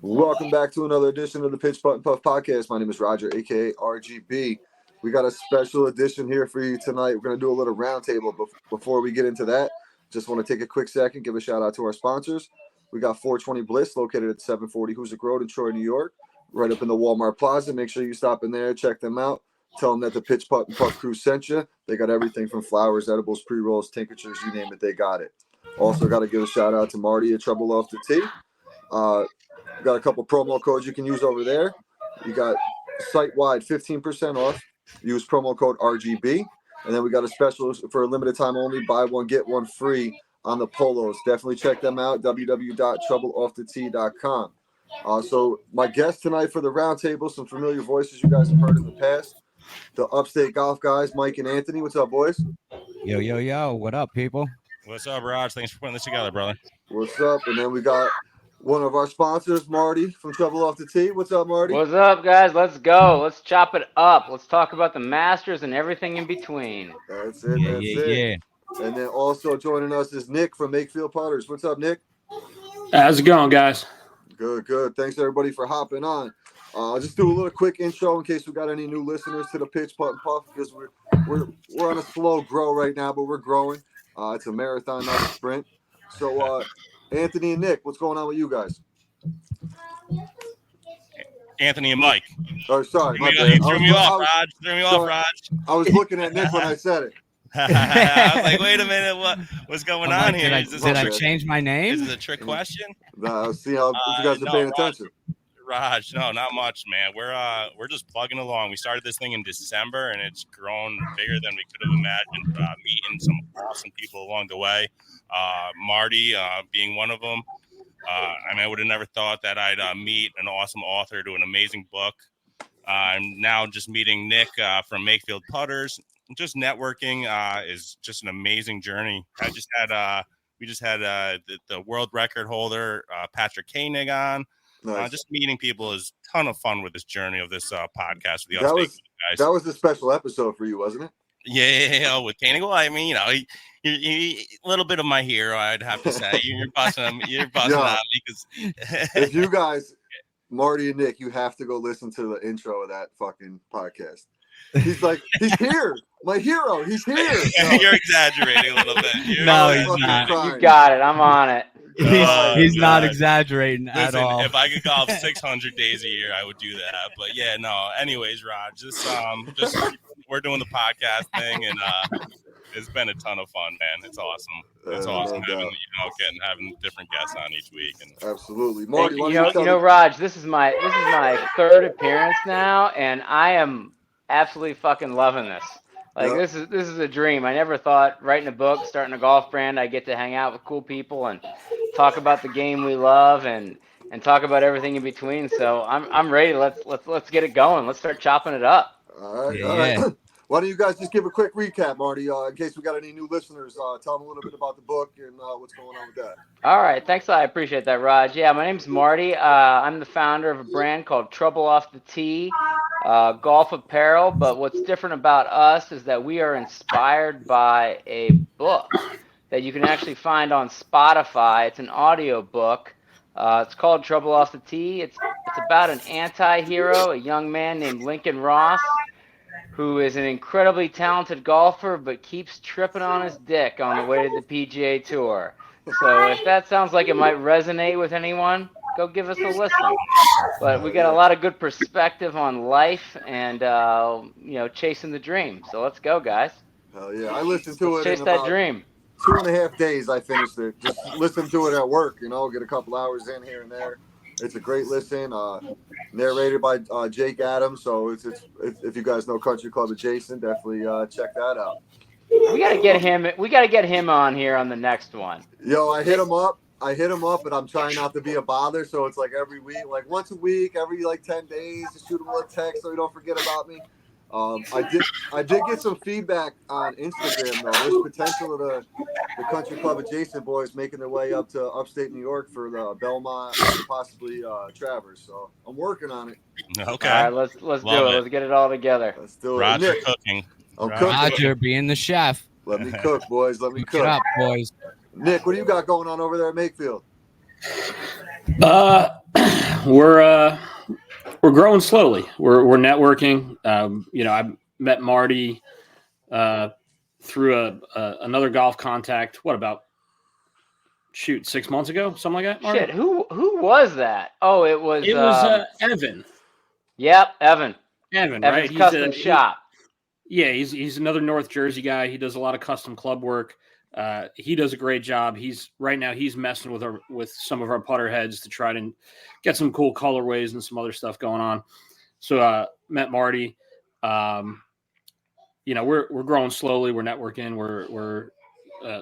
Welcome back to another edition of the Pitch Putt and Puff podcast. My name is Roger, aka RGB. We got a special edition here for you tonight. We're going to do a little roundtable. Before we get into that, just want to take a quick second, give a shout out to our sponsors. We got 420 Bliss located at 740 Hoosick Road in Troy, New York, right up in the Walmart Plaza. Make sure you stop in there, check them out. Tell them that the Pitch Putt and Puff crew sent you. They got everything from flowers, edibles, pre-rolls, tinctures, you name it, they got it. Also got to give a shout out to Marty at Trouble Off the Tee. Got a couple promo codes you can use over there. You got site-wide 15% off. Use promo code RGB. And then we got a special for a limited time only. Buy one, get one free on the polos. Definitely check them out. www.troubleoffthetee.com. So my guest tonight for the roundtable, some familiar voices you guys have heard in the past. The Upstate golf guys, Mike and Anthony. What's up, boys? Yo, yo, yo. What up, people? What's up, Raj? Thanks for putting this together, brother. What's up? And then we got one of our sponsors, Marty from Trouble Off the Tee. What's up, Marty? What's up, guys? Let's go. Let's chop it up. Let's talk about the Masters and everything in between. That's it. That's it. And then also joining us is Nick from Makefield Putters. What's up, Nick? How's it going, guys? Good, good. Thanks, everybody, for hopping on. I'll just do a little quick intro in case we got any new listeners to the Pitch Putt and Puff, because we're on a slow grow right now, but we're growing. It's a marathon, not a sprint. So, Anthony and Nick, what's going on with you guys? Anthony and Mike. Oh, sorry. You threw me off, Raj. I was looking at Nick when I said it. I was like, wait a minute, what's going on here? Did I change my name? Is this a trick question? See how you guys are paying attention. Raj, no, not much, man. We're just plugging along. We started this thing in December, and it's grown bigger than we could have imagined. Meeting some awesome people along the way. Marty being one of them. I would have never thought that I'd meet an awesome author to an amazing book. I'm now just meeting Nick from Makefield Putters. Just networking is just an amazing journey. We just had the world record holder Patrick Koenig on. Nice. Just meeting people is a ton of fun with this journey of this podcast with the Upstate guys. That was a special episode for you, wasn't it? Yeah, with Koenig. Well, I mean, a little bit of my hero, I'd have to say. You're busting on me because if you guys, Marty and Nick, you have to go listen to the intro of that fucking podcast. He's here, my hero. He's here. You're exaggerating a little bit. He's not. You got it. I'm on it. He's not exaggerating at all. If I could golf 600 days a year, I would do that. But yeah, no. Anyways, Rod, just we're doing the podcast thing, and it's been a ton of fun, man. It's awesome. It's awesome having different guests on each week. And absolutely, Marty. You know, Raj, this is my third appearance now, and I am absolutely fucking loving this. This is a dream. I never thought writing a book, starting a golf brand, I get to hang out with cool people and talk about the game we love and talk about everything in between. So I'm ready. Let's get it going. Let's start chopping it up. All right. Why don't you guys just give a quick recap, Marty, in case we got any new listeners? Tell them a little bit about the book and what's going on with that. All right. Thanks. I appreciate that, Raj. Yeah, my name's Marty. I'm the founder of a brand called Trouble Off the Tee, golf apparel. But what's different about us is that we are inspired by a book that you can actually find on Spotify. It's an audio book. It's called Trouble Off the Tee. It's about an anti-hero, a young man named Lincoln Ross, who is an incredibly talented golfer but keeps tripping on his dick on the way to the PGA Tour. So if that sounds like it might resonate with anyone, go give us a listen. But we got a lot of good perspective on life and, chasing the dream. So let's go, guys. Hell yeah. I listened to it. Chase that dream. 2.5 days I finished it. Just listen to it at work, get a couple hours in here and there. It's a great listen, narrated by Jake Adams. So it's if you guys know Country Club Adjacent, definitely check that out. We gotta get him. We gotta get him on here on the next one. Yo, I hit him up, but I'm trying not to be a bother. So it's like every week, like once a week, every 10 days, to shoot him a text so he don't forget about me. I did get some feedback on Instagram though. There's potential of the Country Club Adjacent boys making their way up to upstate New York for the Belmont and possibly Travers. So I'm working on it. Okay. All right, let's do it. Let's get it all together. Let's do it. Roger cooking. I'm cooking. Roger being the chef. Let me cook, boys. Let me cook. Get up, boys. Nick, what do you got going on over there at Makefield? we're growing slowly. We're networking. I met Marty through another golf contact. What about 6 months ago, something like that? Marty? Shit, who was that? Oh, it was Evan. Yep, Evan. Evan, Evan's right? custom shop. He's another North Jersey guy. He does a lot of custom club work. He does a great job. He's messing with some of our putter heads to try to get some cool colorways and some other stuff going on. So met Marty. We're growing slowly. We're networking. We're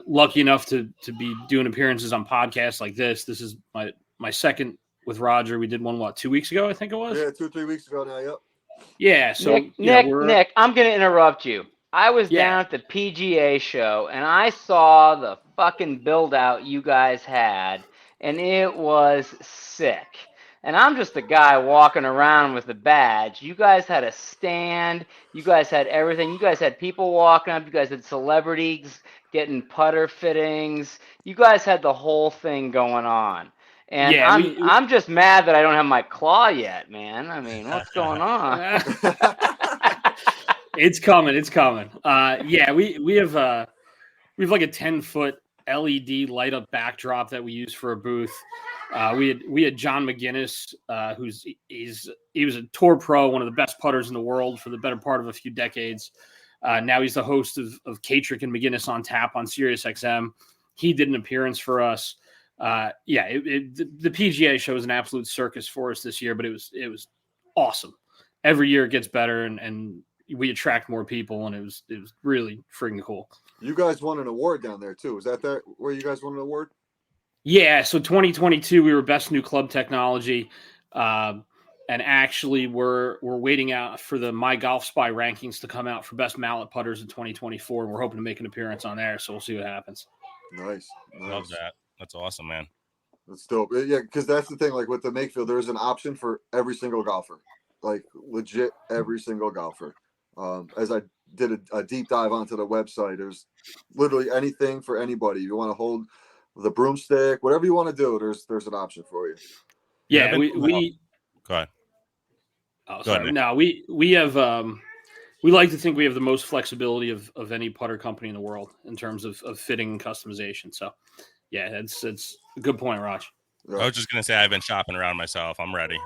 lucky enough to be doing appearances on podcasts like this. This is my second with Roger. We did one 2 weeks ago, I think it was. Yeah, 2 or 3 weeks ago now. Yep. Yeah. So Nick, I'm gonna interrupt you. I was down at the PGA show and I saw the fucking build out you guys had, and it was sick. And I'm just a guy walking around with a badge. You guys had a stand. You guys had everything. You guys had people walking up. You guys had celebrities getting putter fittings. You guys had the whole thing going on. And I'm just mad that I don't have my claw yet, man. I mean, what's going on? It's coming. We have like a 10-foot LED light up backdrop that we use for a booth. We had John McGinnis, he was a tour pro, one of the best putters in the world for the better part of a few decades. Now he's the host of Katrick and McGinnis on Tap on Sirius XM. He did an appearance for us. The PGA show was an absolute circus for us this year, but it was awesome. Every year it gets better, and we attract more people, and it was really freaking cool. You guys won an award down there too. Is that where you guys won an award? Yeah, so 2022 we were best new club technology, and actually we're waiting out for the My Golf Spy rankings to come out for best mallet putters in 2024, and we're hoping to make an appearance on there. So we'll see what happens. Nice. Love that. That's awesome, man. That's dope. Yeah, because that's the thing. Like with the Makefield, there's an option for every single golfer, like legit every single golfer. As I did a deep dive onto the website, there's literally anything for anybody. You want to hold the broomstick, whatever you want to do, there's an option for you. Yeah, we go ahead. Oh, sorry. Go ahead, no, we have we like to think we have the most flexibility of any putter company in the world in terms of fitting and customization. So yeah, it's a good point, Raj. I was just gonna say I've been shopping around myself. I'm ready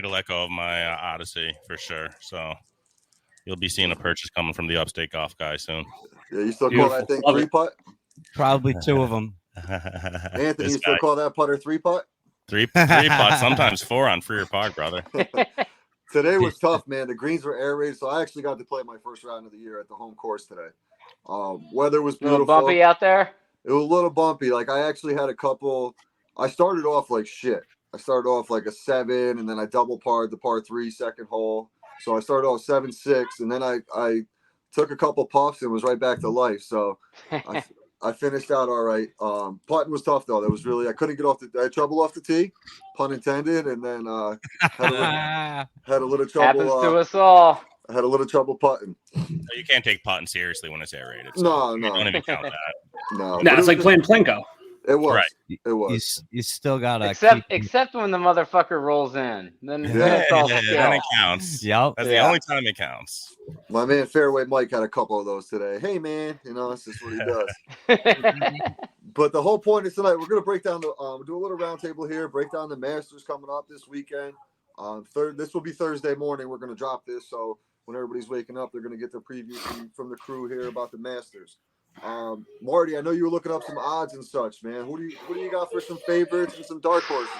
to let go of my Odyssey for sure. So you'll be seeing a purchase coming from the Upstate golf guy soon. Yeah, you still call that thing 3-putt? Probably 2 of them. Anthony, you still call that putter 3-putt? 3-putt, sometimes 4 on freer par, brother. Today was tough, man. The greens were aerated, so I actually got to play my first round of the year at the home course today. Weather was beautiful. A little bumpy out there? It was a little bumpy. Like I actually had a couple. I started off like shit. I started off like a 7, and then I double parred the par 3 second hole. So I started off 7-6, and then I took a couple puffs and was right back to life. So I finished out all right. Putting was tough though. That was really I couldn't get off I had trouble off the tee, pun intended, and then had a little trouble. Happens to us all. I had a little trouble putting. You can't take putting seriously when it's aerated. So No. Don't even count that. No, it's like playing Plinko. It was. Right. It was. You still gotta except when the motherfucker rolls in. Then it's all skill. Then it counts. Yep. That's the only time it counts. My man Fairway Mike had a couple of those today. Hey man, that's just what he does. But the whole point is tonight we're gonna break down do a little roundtable here, break down the Masters coming up this weekend. This will be Thursday morning. We're gonna drop this, so when everybody's waking up, they're gonna get the preview from the crew here about the Masters. Marty, I know you were looking up some odds and such, man. What do you got for some favorites and some dark horses?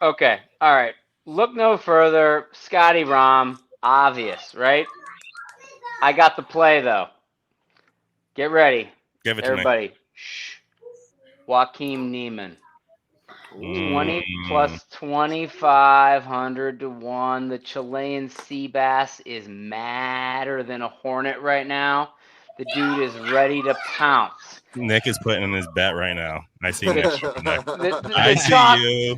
Okay, all right. Look no further. Scotty Rahm, obvious, right? I got the play though. Get ready, Give it to everybody. Shh. Joaquin Neiman. 20 plus 2,500 to 1. The Chilean sea bass is madder than a hornet right now. The dude is ready to pounce. Nick is putting in his bet right now. I see Nick. I chalk, see you.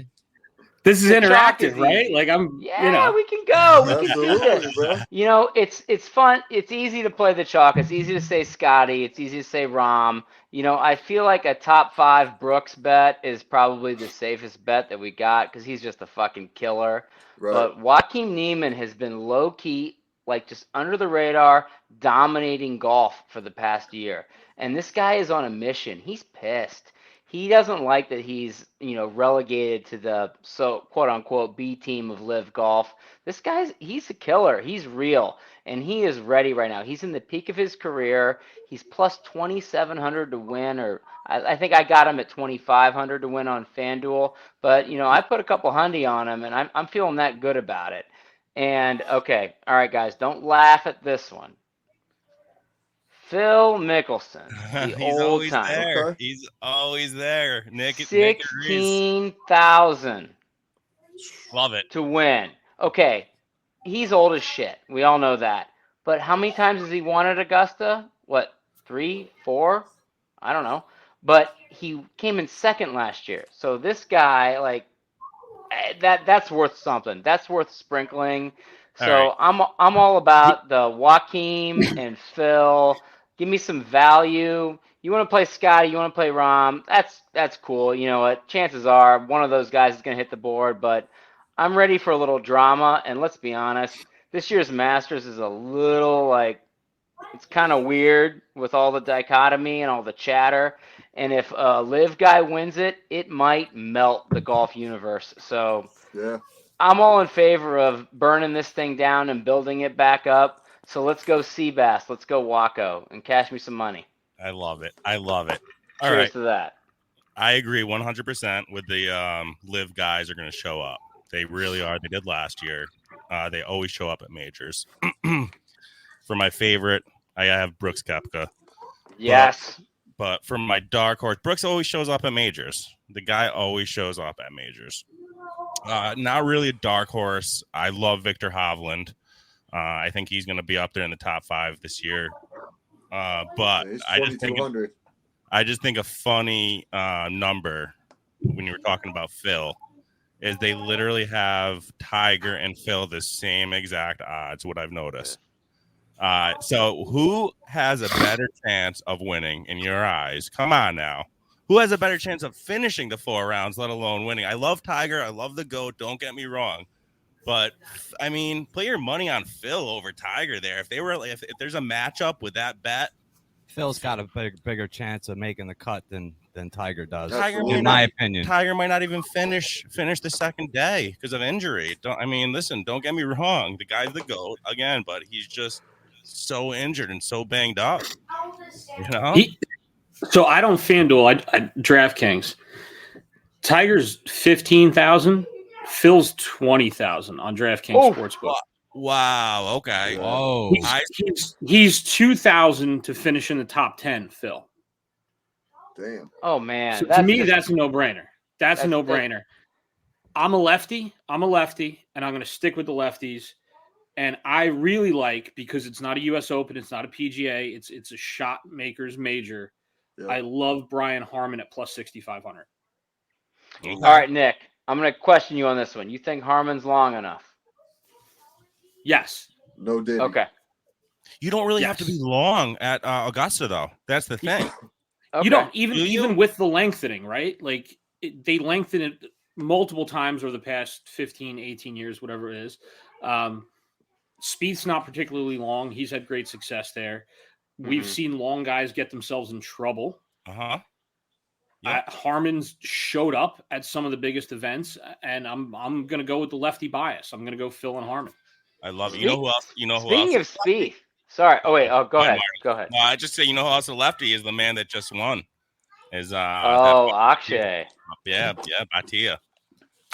This is The chalk interactive, is right? easy. Like Yeah, we can go. We can do Absolutely, this. bro. You know, it's fun. It's easy to play the chalk. It's easy to say Scotty. It's easy to say Rom. You know, I feel like a top 5 Brooks bet is probably the safest bet that we got because he's just a fucking killer. Right. But Joaquin Niemann has been low key, like just under the radar, dominating golf for the past year. And this guy is on a mission. He's pissed. He doesn't like that he's, you know, relegated to the quote unquote B team of Live Golf. He's a killer. He's real and he is ready right now. He's in the peak of his career. He's plus 2,700 to win, or I think I got him at 2,500 to win on FanDuel. But you know, I put a couple hundy on him, and I'm feeling that good about it. And okay, all right, guys, don't laugh at this one. Phil Mickelson, the He's old always time. there. Okay. He's always there. Nick agrees. 16,000 Love it. to win. Okay, he's old as shit. We all know that. But how many times has he won at Augusta? What, 3, 4? I don't know. But he came in second last year. So this guy, like, that's worth something. That's worth sprinkling. So I'm all about the Joaquin and Phil. Give me some value. You want to play Scotty, you want to play Rom. That's cool. You know what? Chances are one of those guys is going to hit the board, but I'm ready for a little drama. And let's be honest, this year's Masters is a little like, it's kind of weird with all the dichotomy and all the chatter. And if a Live guy wins it, it might melt the golf universe. So Yeah. I'm all in favor of burning this thing down and building it back up. So let's go Seabass. Let's go Waco and cash me some money. I love it. I love it. All Cheers right. to that. I agree 100% with the Live guys are going to show up. They really are. They did last year. They always show up at majors. For my favorite, I have Brooks Koepka. Yes. But for my dark horse, Brooks always shows up at majors. The guy always shows up at majors. Not really a dark horse. I love Victor Hovland. I think he's going to be up there in the top 5 this year. But He's I just think a funny number when you were talking about Phil is they literally have Tiger and Phil the same exact odds, what I've noticed. So who has a better chance of winning in your eyes? Come on now. Who has a better chance of finishing the 4 rounds, let alone winning? I love Tiger. I love the GOAT. Don't get me wrong. But, I mean, put your money on Phil over Tiger there. If there's a matchup with that bet, Phil's got a bigger chance of making the cut than Tiger does, Absolutely. in my opinion. Tiger might not even finish the second day because of injury. Listen, don't get me wrong. The guy's the GOAT again, but he's just so injured and so banged up. You know? So I don't FanDuel. I DraftKings. Tiger's 15,000. Phil's 20,000 on DraftKings Sportsbook. Wow. Okay. Whoa. He's 2,000 to finish in the top 10. Phil. Damn. Oh man. So to me, that's a no-brainer. That's a no-brainer. I'm a lefty, and I'm going to stick with the lefties. And I really like, because it's not a U.S. Open, it's not a PGA, it's a shot makers major. Yeah. I love Brian Harman at plus 6,500. Okay. All right, Nick, I'm going to question you on this one. You think Harman's long enough? Yes. No diddy. Okay. You don't really have to be long at Augusta, though. That's the thing. Okay. You don't even with the lengthening, right? Like they lengthen it multiple times over the past 15, 18 years, whatever it is. Spieth's not particularly long. He's had great success there. We've seen long guys get themselves in trouble. Yep. Harman's showed up at some of the biggest events, and I'm going to go with the lefty bias. I'm going to go Phil and Harman. I love it. You know who else? Speaking of Spieth. Sorry. Oh, wait. Oh, go ahead. Go ahead. No, I just say, you know who else a lefty is? The man that just won. Akshay. Yeah, Batia.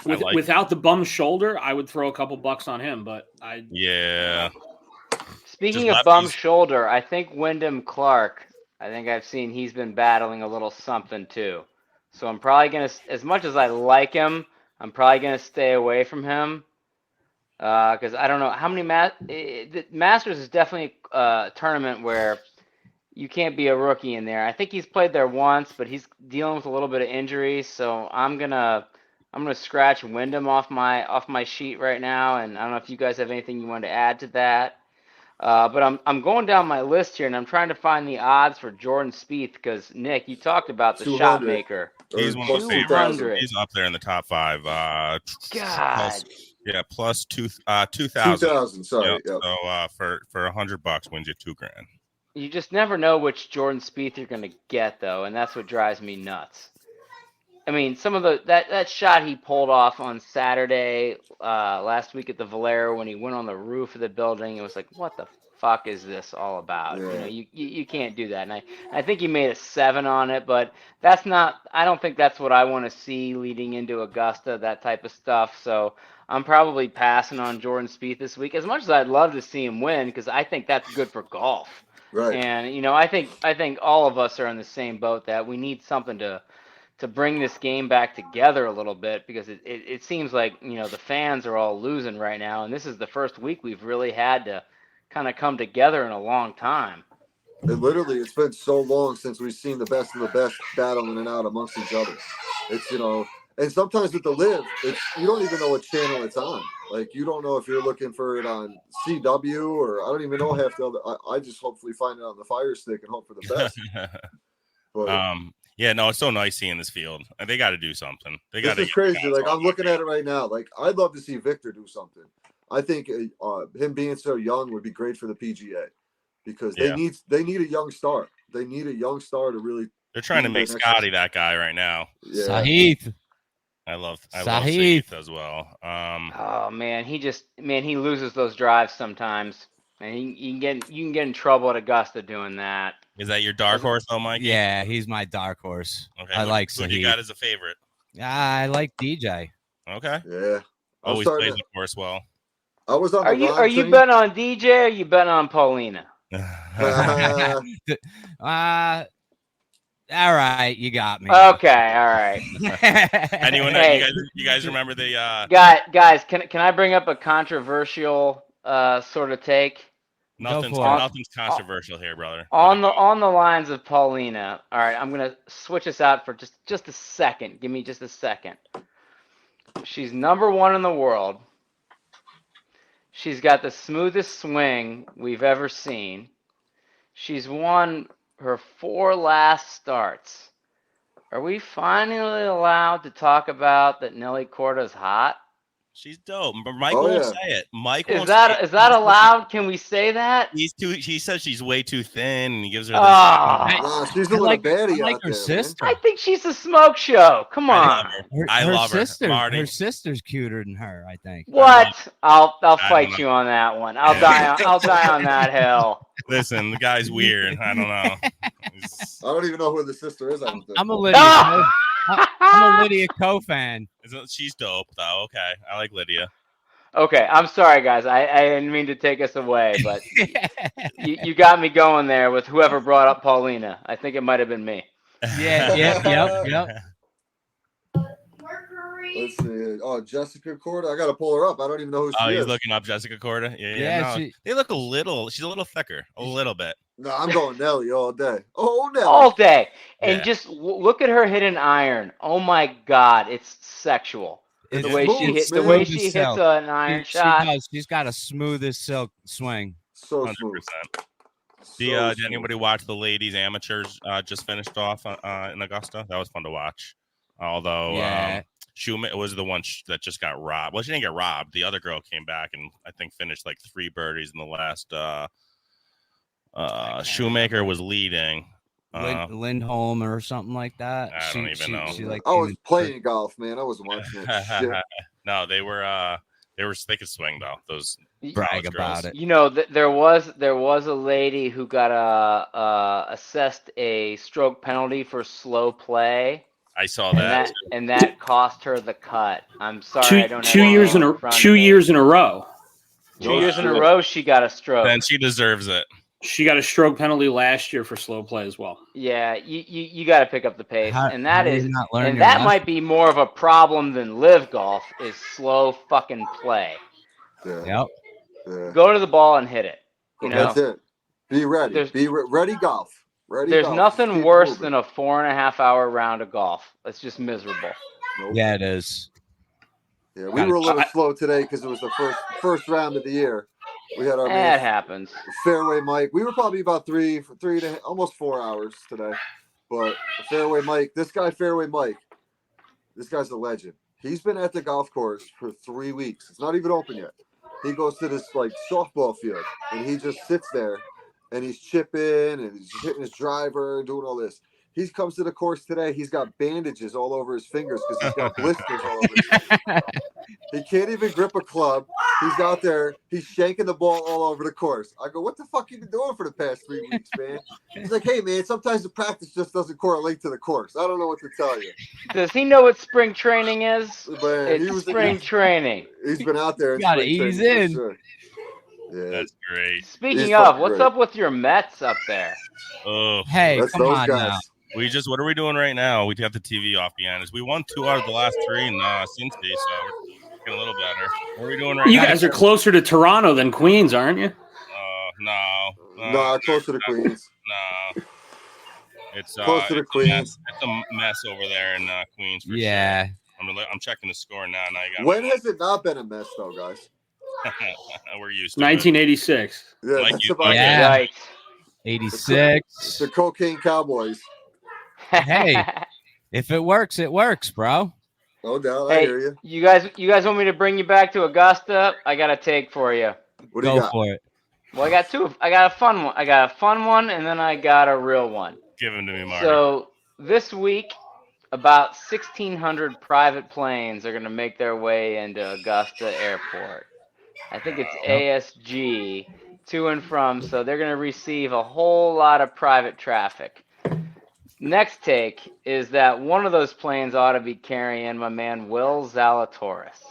Without the bum shoulder, I would throw a couple bucks on him, but Speaking of bum shoulder, I think Wyndham Clark, I've seen he's been battling a little something too. So I'm probably going to, as much as I like him, I'm probably going to stay away from him. Because I don't know how many the Masters is definitely a tournament where you can't be a rookie in there. I think he's played there once, but he's dealing with a little bit of injuries, so I'm gonna I'm gonna scratch Wyndham off my sheet right now, and I don't know if you guys have anything you want to add to that. But I'm going down my list here, and I'm trying to find the odds for Jordan Spieth because Nick, you talked about the shot 200. maker. He's one of my 200. favorites. He's up there in the top 5. God. Plus 2,000. 2,000. Sorry. Yep. Yep. So for $100 wins you $2,000. You just never know which Jordan Spieth you're gonna get though, and that's what drives me nuts. I mean, some of that shot he pulled off on Saturday last week at the Valero when he went on the roof of the building, it was like, what the fuck is this all about? Yeah. You can't do that. And I think he made a 7 on it, but that's not. I don't think that's what I want to see leading into Augusta, that type of stuff. So I'm probably passing on Jordan Spieth this week, as much as I'd love to see him win, because I think that's good for golf. Right. And I think all of us are in the same boat that we need something to bring this game back together a little bit, because it seems like, the fans are all losing right now. And this is the first week we've really had to kind of come together in a long time. It's been so long since we've seen the best of the best battling it out amongst each other. It's, and sometimes with the live, you don't even know what channel it's on. Like, you don't know if you're looking for it on CW or I don't even know half the other. I just hopefully find it on the Fire Stick and hope for the best. But, yeah, no, it's so nice seeing this field. They got to do something. This is crazy. Like, I'm looking at it right now. Like, I'd love to see Victor do something. I think him being so young would be great for the PGA because they need a young star. They need a young star to really. They're trying to make Scotty that guy right now. Yeah. Sahith. I love Sahith as well. Oh man, he loses those drives sometimes, and you can get in trouble at Augusta doing that. Is that your dark horse though, Mike? Yeah, he's my dark horse. Okay, I like Sahith. Who you got as a favorite? I like DJ. Okay. Yeah. Always plays the course well. I was on. Are you betting on DJ or are you betting on Paulina? All right, you got me. Okay, all right. Anyone? Hey, you guys remember the? Guys, can I bring up a controversial sort of take? Nothing's controversial here, brother. On the lines of Paulina. All right, I'm gonna switch this out for just a second. Give me just a second. She's number 1 in the world. She's got the smoothest swing we've ever seen. She's won her 4 last starts. Are we finally allowed to talk about that Nelly Corda's hot? She's dope. Mike won't say it. Mike won't. Is that allowed? Can we say that? He says she's way too thin, and he gives her. She's a little baddie. I like her sister. I think she's a smoke show. Come on. I love her. Marty. Her sister's cuter than her, I think. What? I'll fight you on that one. I'll die on that hill. Listen, the guy's weird. I don't know. I don't even know who the sister is. I'm a Lydia. I'm a Lydia Co fan. She's dope though. Okay, I like Lydia. Okay, I'm sorry guys. I didn't mean to take us away, but you got me going there with whoever brought up Paulina. I think it might have been me. Yep. Let's see. Oh, Jessica Corda. I gotta pull her up. I don't even know who she is. Oh, he's looking up Jessica Corda. Yeah. No, they look she's a little thicker, a little bit. No, I'm going Nelly all day. Oh, Nelly. All day. And just look at her hit an iron. Oh my God, it's sexual. The way she hits an iron shot. She's got a smooth as silk swing. So 100%. Smooth. Did anybody watch the ladies amateurs just finished off in Augusta? That was fun to watch. Although Shoemaker was the one that just got robbed. Well, she didn't get robbed. The other girl came back and I think finished like 3 birdies in the last. Shoemaker was leading. Lindholm or something like that. I don't even know. I was playing golf, man. I wasn't watching it. Shit. No, they could swing though. Those brag about it. There was a lady who got assessed a stroke penalty for slow play. I saw that, and that cost her the cut. I'm sorry, I don't have 2 years in a 2 years in a row. 2 years in a row, she got a stroke. Then she deserves it. She got a stroke penalty last year for slow play as well. Yeah, you got to pick up the pace, and that might be more of a problem than live golf is slow fucking play. Yeah. Go to the ball and hit it. That's it. Be ready. Be ready golf. There's nothing worse than a 4.5 hour round of golf. It's just miserable. Nope. Yeah, it is. Yeah, we were a little slow today because it was the first round of the year. We had our It happens. Fairway Mike. We were probably about almost 4 hours today. But Fairway Mike, this Fairway Mike, this guy's a legend. He's been at the golf course for 3 weeks. It's not even open yet. He goes to this like softball field and he just sits there and he's chipping and he's hitting his driver and doing all this. He comes to the course today. He's got bandages all over his fingers because he's got blisters all over his fingers. He can't even grip a club. He's out there. He's shanking the ball all over the course. I go, what the fuck you been doing for the past 3 weeks, man? He's like, hey, man, sometimes the practice just doesn't correlate to the course. I don't know what to tell you. Does he know what spring training is? Man, it's spring training. He's been out there. You gotta ease in. Sure. Yeah. That's great. Speaking of, what's up with your Mets up there? Oh, hey, that's come those on guys. now. What are we doing right now? We got the TV off behind us. We won 2 out of the last 3 in Cincy, so we're getting a little better. What are we doing right now? You guys are closer to Toronto than Queens, aren't you? No, closer to Queens. No, it's close to the Queens. It's a mess over there in Queens. For sure. I'm checking the score now. When has it not been a mess, though, guys? We're used to 1986. Yeah, Like that's you- about Yeah. it. 86. The Cocaine Cowboys. Hey, if it works, bro. No doubt, I Hey, hear you. you guys want me to bring you back to Augusta? I got a take for you. What do you Go got? for it. Well, I got two. I got a fun one. I got a fun one, and then I got a real one. Give them to me, Marty. So this week, about 1,600 private planes are going to make their way into Augusta Airport. I think it's ASG to and from, so they're going to receive a whole lot of private traffic. Next take is that one of those planes ought to be carrying my man Will Zalatoris,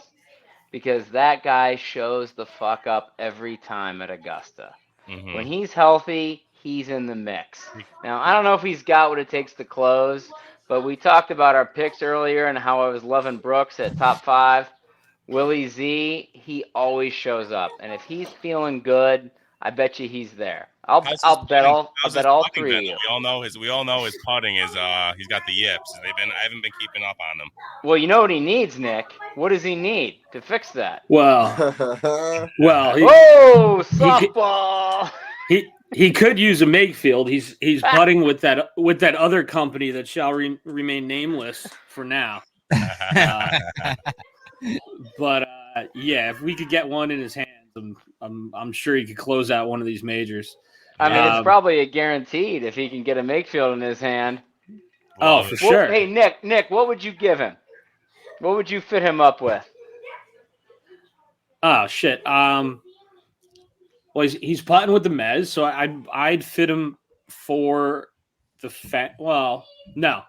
because that guy shows the fuck up every time at Augusta. Mhm. When he's healthy, he's in the mix. Now, I don't know if he's got what it takes to close, but we talked about our picks earlier and how I was loving Brooks at top 5. Willie Z, he always shows up, and if he's feeling good, I bet you he's there. I'll bet all three of you. We all know his putting is he's got the yips. I haven't been keeping up on them. Well, you know what he needs, Nick. What does he need to fix that? Well, softball. He could use a Makefield. He's putting with that other company that shall remain nameless for now. But if we could get one in his hands, I'm sure he could close out one of these majors. I mean, it's probably a guaranteed if he can get a Makefield in his hand. Oh, for sure. Hey, Nick, what would you give him? What would you fit him up with? Oh shit. Well, he's putting with the Mez, so I'd fit him for the no,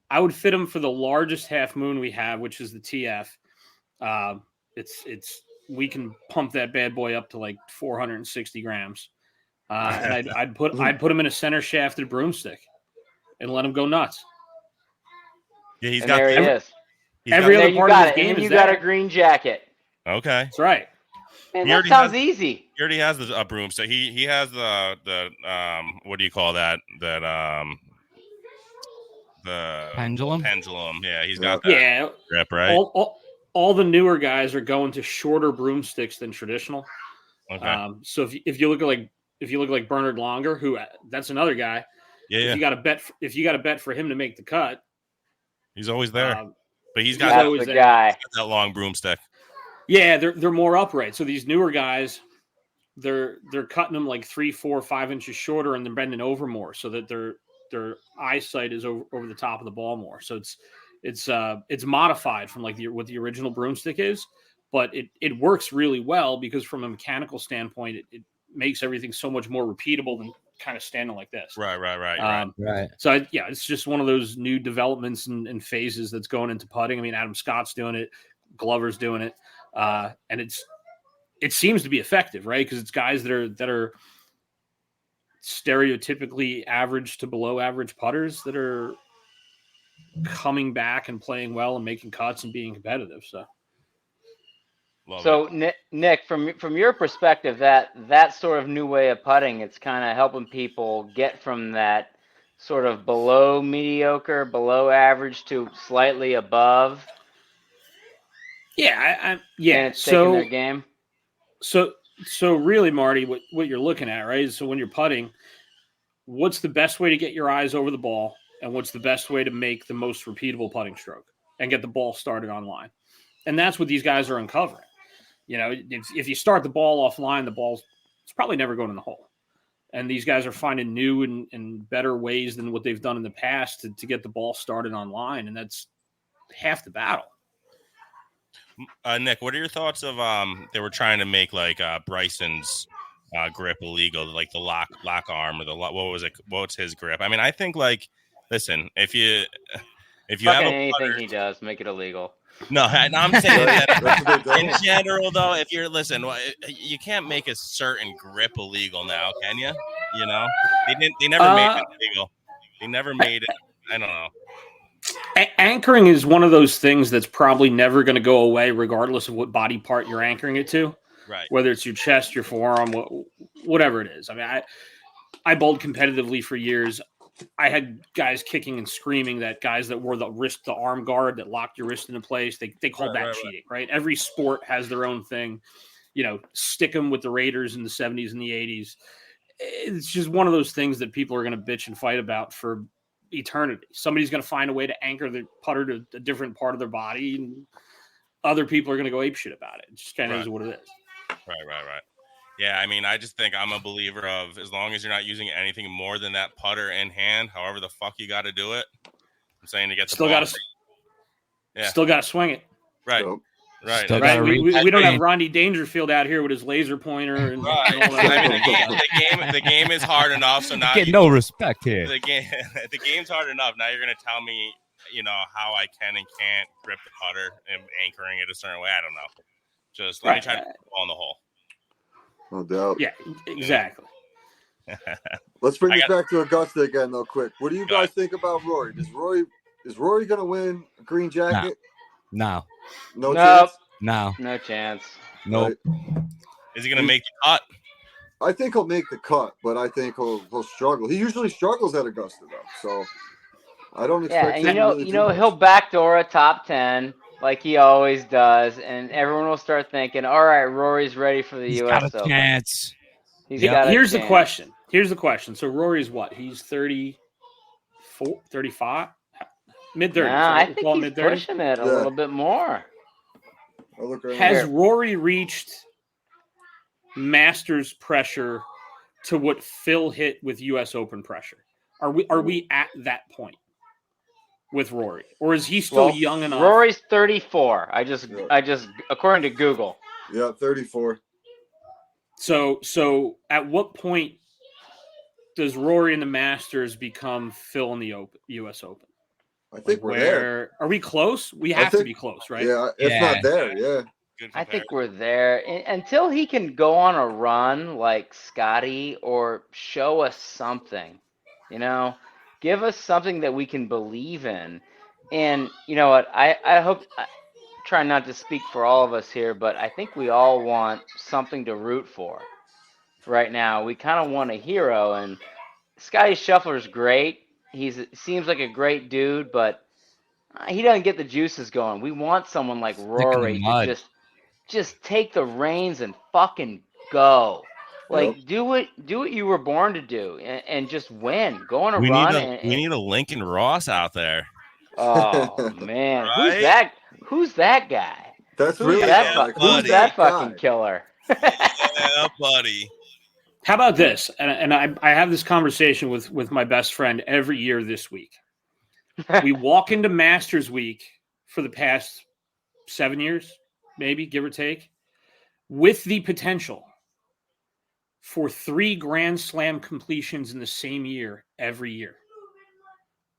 I would fit him for the largest half moon we have, which is the TF. We can pump that bad boy up to like 460 grams. And I'd put him in a center shafted broomstick and let him go nuts. Yeah, he is. Every other part of his game is you got a green jacket. Okay, that's right. Man, that sounds easy. He already has a broomstick. He has the what do you call that? The pendulum. Yeah, he's got that grip, right? All the newer guys are going to shorter broomsticks than traditional. Okay. So if you look like Bernard Longer, who that's another guy. Yeah. If you got to bet for him to make the cut, he's always there. But he's got that long broomstick. Yeah, they're more upright. So these newer guys, they're cutting them like 3, 4, 5 inches shorter, and they're bending over more so that their eyesight is over the top of the ball more. So it's modified from like what the original broomstick is, but it works really well because from a mechanical standpoint, it makes everything so much more repeatable than kind of standing like this. Right. Right. So it's just one of those new developments and phases that's going into putting. I mean, Adam Scott's doing it, Glover's doing it, and it seems to be effective, right? Because it's guys that are stereotypically average to below average putters that are coming back and playing well and making cuts and being competitive. So Nick, from your perspective, that sort of new way of putting, it's kind of helping people get from that sort of below mediocre, below average to slightly above. Yeah, And it's taking their game. So really, Marty, what you're looking at, right? Is so when you're putting, what's the best way to get your eyes over the ball, and what's the best way to make the most repeatable putting stroke and get the ball started online? And that's what these guys are uncovering. You know, if you start the ball offline, it's probably never going in the hole. And these guys are finding new and better ways than what they've done in the past to get the ball started online, and that's half the battle. Nick, what are your thoughts of they were trying to make like Bryson's grip illegal, like the lock arm or what's his grip? I mean, I think like, listen, if you Fucking have anything he does, make it illegal. No, I'm saying that That's in general, though, if you're you can't make a certain grip illegal now, can you? You know, they never made it illegal. They never made it. I don't know. Anchoring is one of those things that's probably never going to go away, regardless of what body part you're anchoring it to. Right. Whether it's your chest, your forearm, whatever it is. I mean, I bowled competitively for years. I had guys kicking and screaming that guys that wore the arm guard that locked your wrist into place, they called that cheating, right? Every sport has their own thing. You know, stick them with the Raiders in the 70s and the 80s. It's just one of those things that people are going to bitch and fight about for eternity. Somebody's going to find a way to anchor the putter to a different part of their body, and other people are going to go apeshit about it. It just kind of is what it is. Right. Yeah, I mean, I just think I'm a believer of as long as you're not using anything more than that putter in hand, however the fuck you got to do it. I'm saying to get the ball. Still got to swing it. Right. Right. Right. We don't have Rodney Dangerfield out here with his laser pointer and all that. I mean, the game is hard enough. So now get no respect here. The game's hard enough. Now you're going to tell me, you know, how I can and can't grip the putter and anchoring it a certain way. I don't know. Just let me try to put the ball in the hole. No doubt. Yeah, exactly. Let's bring this back to Augusta again, though, quick. What do you guys think about Rory? Is Rory going to win a green jacket? No. No chance? No. No chance. Nope. Is he going to make the cut? I think he'll make the cut, but I think he'll struggle. He usually struggles at Augusta, though, so I don't expect him and you know he'll backdoor a top 10 like he always does, and everyone will start thinking, all right, Rory's ready for the U.S. Got a Open. Chance. Here's the question. So Rory's what? He's 34, 35? Mid-30s. Nah, I think he's pushing it a little bit more. Has Rory reached Masters pressure to what Phil hit with U.S. Open pressure? Are we at that point with Rory, or is he still young enough? Rory's 34. I just according to Google. Yeah, 34. So at what point does Rory in the Masters become Phil in the U.S. Open? I think we're there. Are we close? We have to be close, right? Yeah, it's not there. Yeah. I think we're there until he can go on a run like Scotty or show us something, you know, give us something that we can believe in. And you know what? I hope, try not to speak for all of us here, but I think we all want something to root for right now. We kind of want a hero, and Scotty Scheffler's great. He seems like a great dude, but he doesn't get the juices going. We want someone like Rory to just take the reins and fucking go. Like, do what you were born to do, and just win. Go on a run. We need a Lincoln Ross out there. Oh man, Right? Who's that guy? That's Who's really that fucking killer? Yeah, buddy. How about this? And I have this conversation with my best friend every year this week. We walk into Masters Week for the past 7 years, maybe, give or take, with the potential for 3 Grand Slam completions in the same year every year.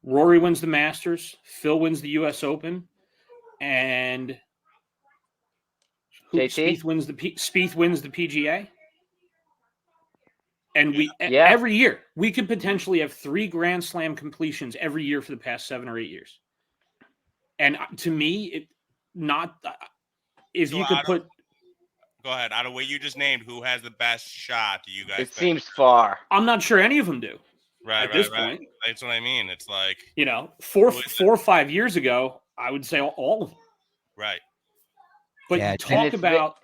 Rory wins the Masters, Phil wins the U.S. Open, and Spieth wins the PGA. And every year, we could potentially have 3 Grand Slam completions every year for the past 7 or 8 years. And to me, Go ahead. Out of what you just named, who has the best shot? Do you guys? It seems far. I'm not sure any of them do. Right. At this point, that's what I mean. It's like 4 or 5 years ago, I would say all of them. Right. But Yeah, you talk it's about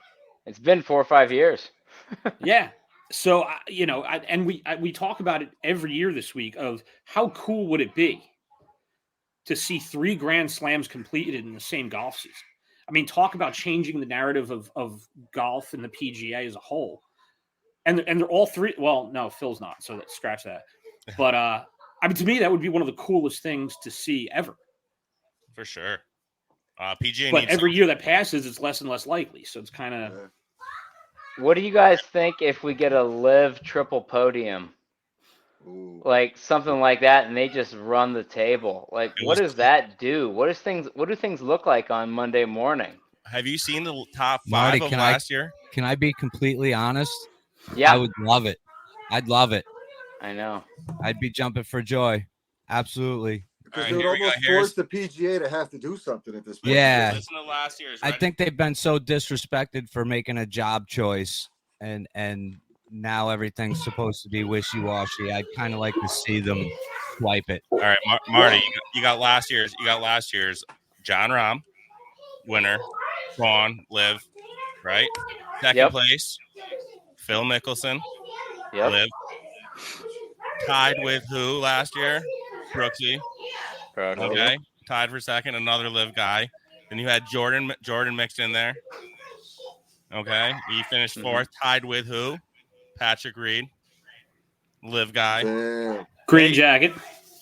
it's been 4 or 5 years. yeah. So we talk about it every year this week of how cool would it be to see 3 Grand Slams completed in the same golf season. I mean, talk about changing the narrative of golf and the PGA as a whole. And they're all 3. Well, no, Phil's not, so scratch that. But I mean, to me, that would be one of the coolest things to see ever. For sure. PGA But needs every year that passes, it's less and less likely. So it's kind of. Yeah. What do you guys think if we get a live triple podium? Ooh. Like something like that, and they just run the table. Like, It what was does that do? What do things look like on Monday morning? Have you seen the top 5 Marty, of can last year? Can I be completely honest? Yeah, I would love it. I'd love it. I know. I'd be jumping for joy. Absolutely. Because All they right, would here we go. almost force the PGA to have to do something at this point. Yeah. Listen to last year's. I think they've been so disrespected for making a job choice, and now everything's supposed to be wishy-washy. I'd kind of like to see them swipe it. All right, Marty, you got last year's. John Rahm, winner, Braun, Liv, right? Second Yep. place, Phil Mickelson, Yep. Liv. Tied with who last year? Brooksy. Okay, tied for second, another Liv guy. Then you had Jordan mixed in there. Okay, he finished 4th, tied with who? Patrick Reed, Liv guy. Damn. Green jacket.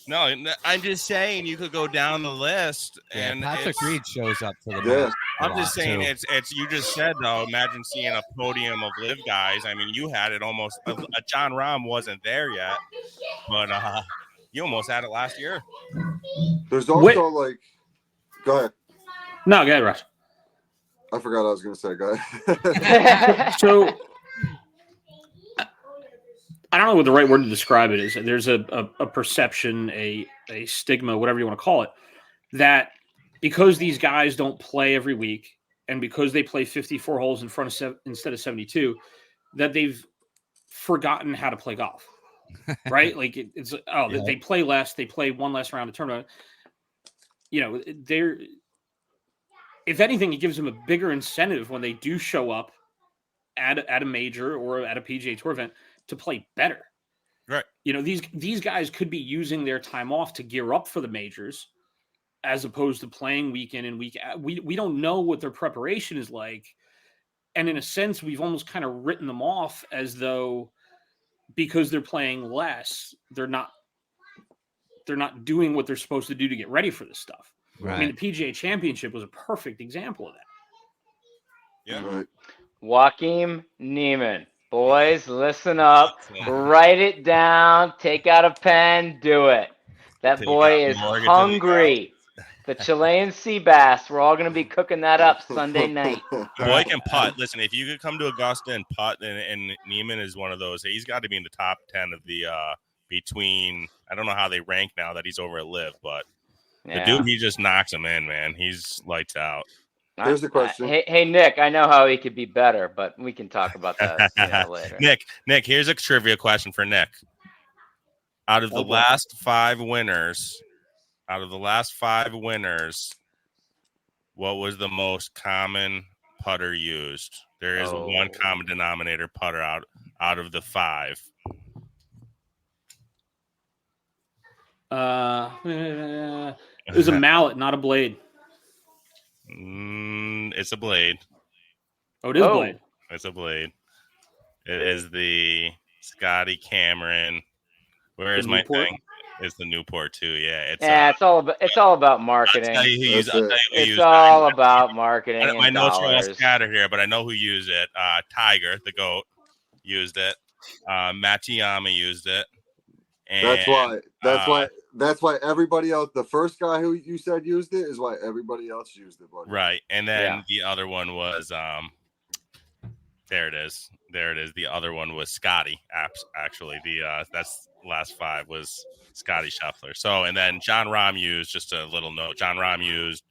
No, I'm just saying you could go down the list, Yeah, and Patrick Reed shows up to the Yeah. match. I'm just saying it's. You just said though. Imagine seeing a podium of Liv guys. I mean, you had it almost. A John Rahm wasn't there yet, but you almost had it last year. There's also like, go ahead. No, go ahead, Russ. I forgot what I was going to say. Go ahead. So I don't know what the right word to describe it is. There's a perception, a stigma, whatever you want to call it, that because these guys don't play every week and because they play 54 holes in front of instead of 72, that they've forgotten how to play golf. Right? Like they play less, they play one less round of tournament. You know, if anything, it gives them a bigger incentive when they do show up at a major or at a PGA Tour event to play better. Right. You know, these guys could be using their time off to gear up for the majors as opposed to playing week in and week out. We don't know what their preparation is like. And in a sense, we've almost kind of written them off as though because they're playing less, they're not doing what they're supposed to do to get ready for this stuff. Right. I mean, the PGA Championship was a perfect example of that. Yeah. Right. Joaquin Neiman. Boys, listen up. Write it down. Take out a pen. Do it. That Take boy out is Morgan to hungry. The Chilean sea bass. We're all going to be cooking that up Sunday night. Boy can putt. Listen, if you could come to Augusta and putt, and Neiman is one of those, he's got to be in the top 10 of the between. I don't know how they rank now that he's over at Liv, but the dude, he just knocks him in, man. He's lights out. Here's the question. Hey, Nick, I know how he could be better, but we can talk about that later. Nick, here's a trivia question for Nick. Out of the last 5 winners, what was the most common putter used? There is one common denominator putter out of the 5. It was a mallet, not a blade. It's a blade. Oh, it is a blade. It's a blade. It is the Scotty Cameron. Where is my thing? It's the Newport too. Yeah, it's all about marketing. I'll tell you who used it's all about marketing. My notes are all scattered here, but I know who used it. Tiger, the GOAT, used it. Matsuyama used it. And, that's why everybody else. The first guy who you said used it is why everybody else used it. Buddy. Right, and then the other one was there it is. The other one was Scotty. Actually, that's last 5 was Scotty Scheffler. So, and then John Rahm used, just a little note. John Rahm used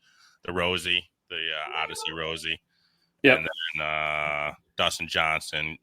the Rosie, the Odyssey Rosie. Yeah. And then Dustin Johnson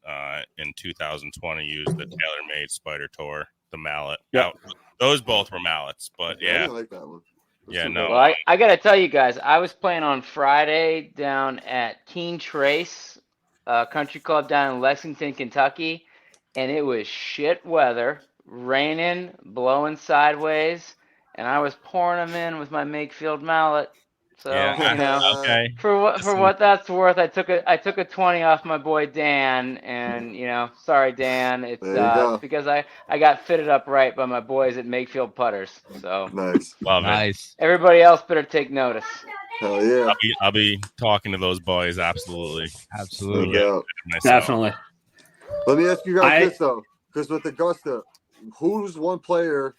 in 2020 used the TaylorMade Spider Tour, the mallet. Yeah. Those both were mallets, but I didn't like that one. Yeah, no. Well, I got to tell you guys, I was playing on Friday down at Keene Trace Country Club down in Lexington, Kentucky, and it was shit weather, raining, blowing sideways, and I was pouring them in with my Makefield mallet. So, Okay. for what that's worth, I took a 20 off my boy Dan, and sorry Dan, it's because I got fitted up right by my boys at Makefield Putters. So Nice. Love it. Nice. everybody else better take notice. Hell yeah. I'll be talking to those boys. Absolutely. Absolutely. No doubt. Definitely. Let me ask you guys this though, because with Augusta, who's one player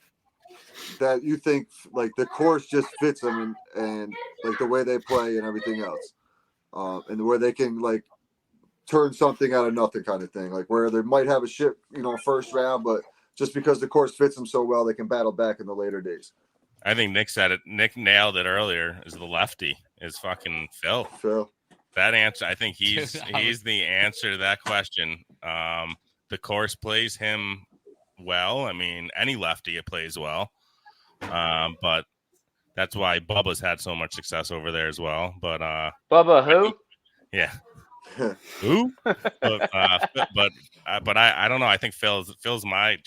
that you think like the course just fits them and like the way they play and everything else, and where they can like turn something out of nothing kind of thing, like where they might have a shit first round, but just because the course fits them so well, they can battle back in the later days. I think Nick said it. Nick nailed it earlier. Is the lefty is fucking Phil. Phil. That answer, I think he's the answer to that question. The course plays him well. I mean, any lefty it plays well. But that's why Bubba's had so much success over there as well. But Bubba who? Yeah. Who? But I don't know. I think Phil's my I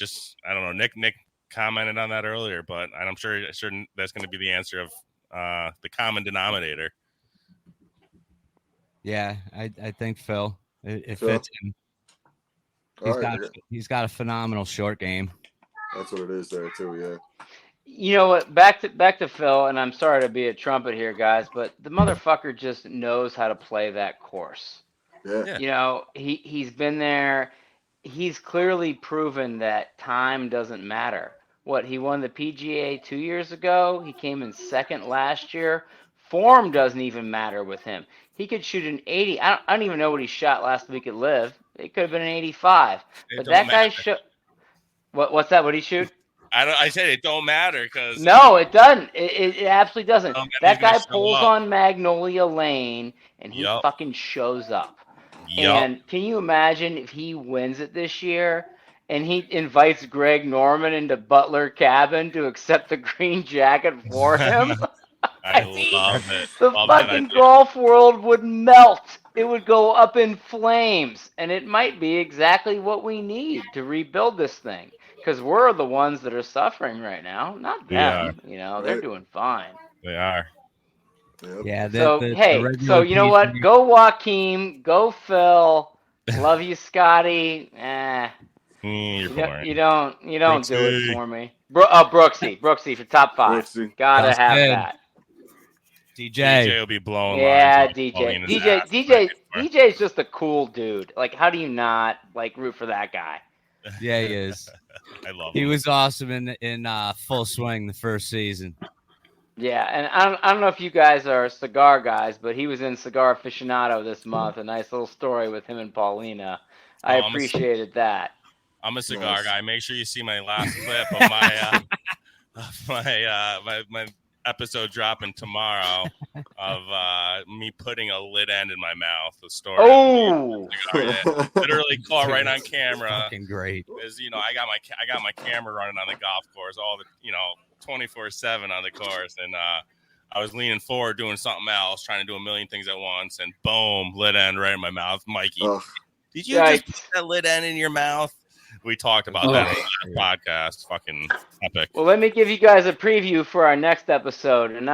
don't know. Nick commented on that earlier, but I'm sure that's going to be the answer of the common denominator. Yeah, I think Phil. It Phil? fits him. He's got a phenomenal short game. That's what it is there too. Yeah. You know what? Back to Phil, and I'm sorry to be a trumpet here, guys, but the motherfucker just knows how to play that course. Yeah. He's been there. He's clearly proven that time doesn't matter. He won the PGA 2 years ago. He came in second last year. Form doesn't even matter with him. He could shoot an 80. I don't even know what he shot last week at Live. It could have been an 85. But that guy what's that? What did he shoot? I said it don't matter because no, it doesn't. It absolutely doesn't. That guy pulls up on Magnolia Lane and he fucking shows up. And can you imagine if he wins it this year and he invites Greg Norman into Butler Cabin to accept the green jacket for him? I love it. The fucking golf world would melt. It would go up in flames. And it might be exactly what we need to rebuild this thing. Because we're the ones that are suffering right now, not them. They're doing fine. They are. Yep. Yeah. So you know what? Go Joaquin. Go Phil. Love you, Scotty. You don't do it for me. Brooksy for top 5. Brooksy. Gotta That's have good. that. DJ will be blowing. Yeah, lines DJ's just a cool dude. Like, how do you not root for that guy? Yeah, he is. I love him. He was awesome in full swing the first season. Yeah, and I don't know if you guys are cigar guys, but he was in Cigar Aficionado this month. A nice little story with him and Paulina. I appreciated that. I'm a cigar guy. Make sure you see my last clip of my my episode dropping tomorrow of me putting a lit end in my mouth. The story. Oh, literally caught right on camera. Fucking great. Is I got my camera running on the golf course, all the 24/7 on the course, and I was leaning forward doing something else, trying to do a million things at once, and boom, lit end right in my mouth. Mikey, did you just put that lit end in your mouth? We talked about that on the podcast. Fucking epic. Well, let me give you guys a preview for our next episode. And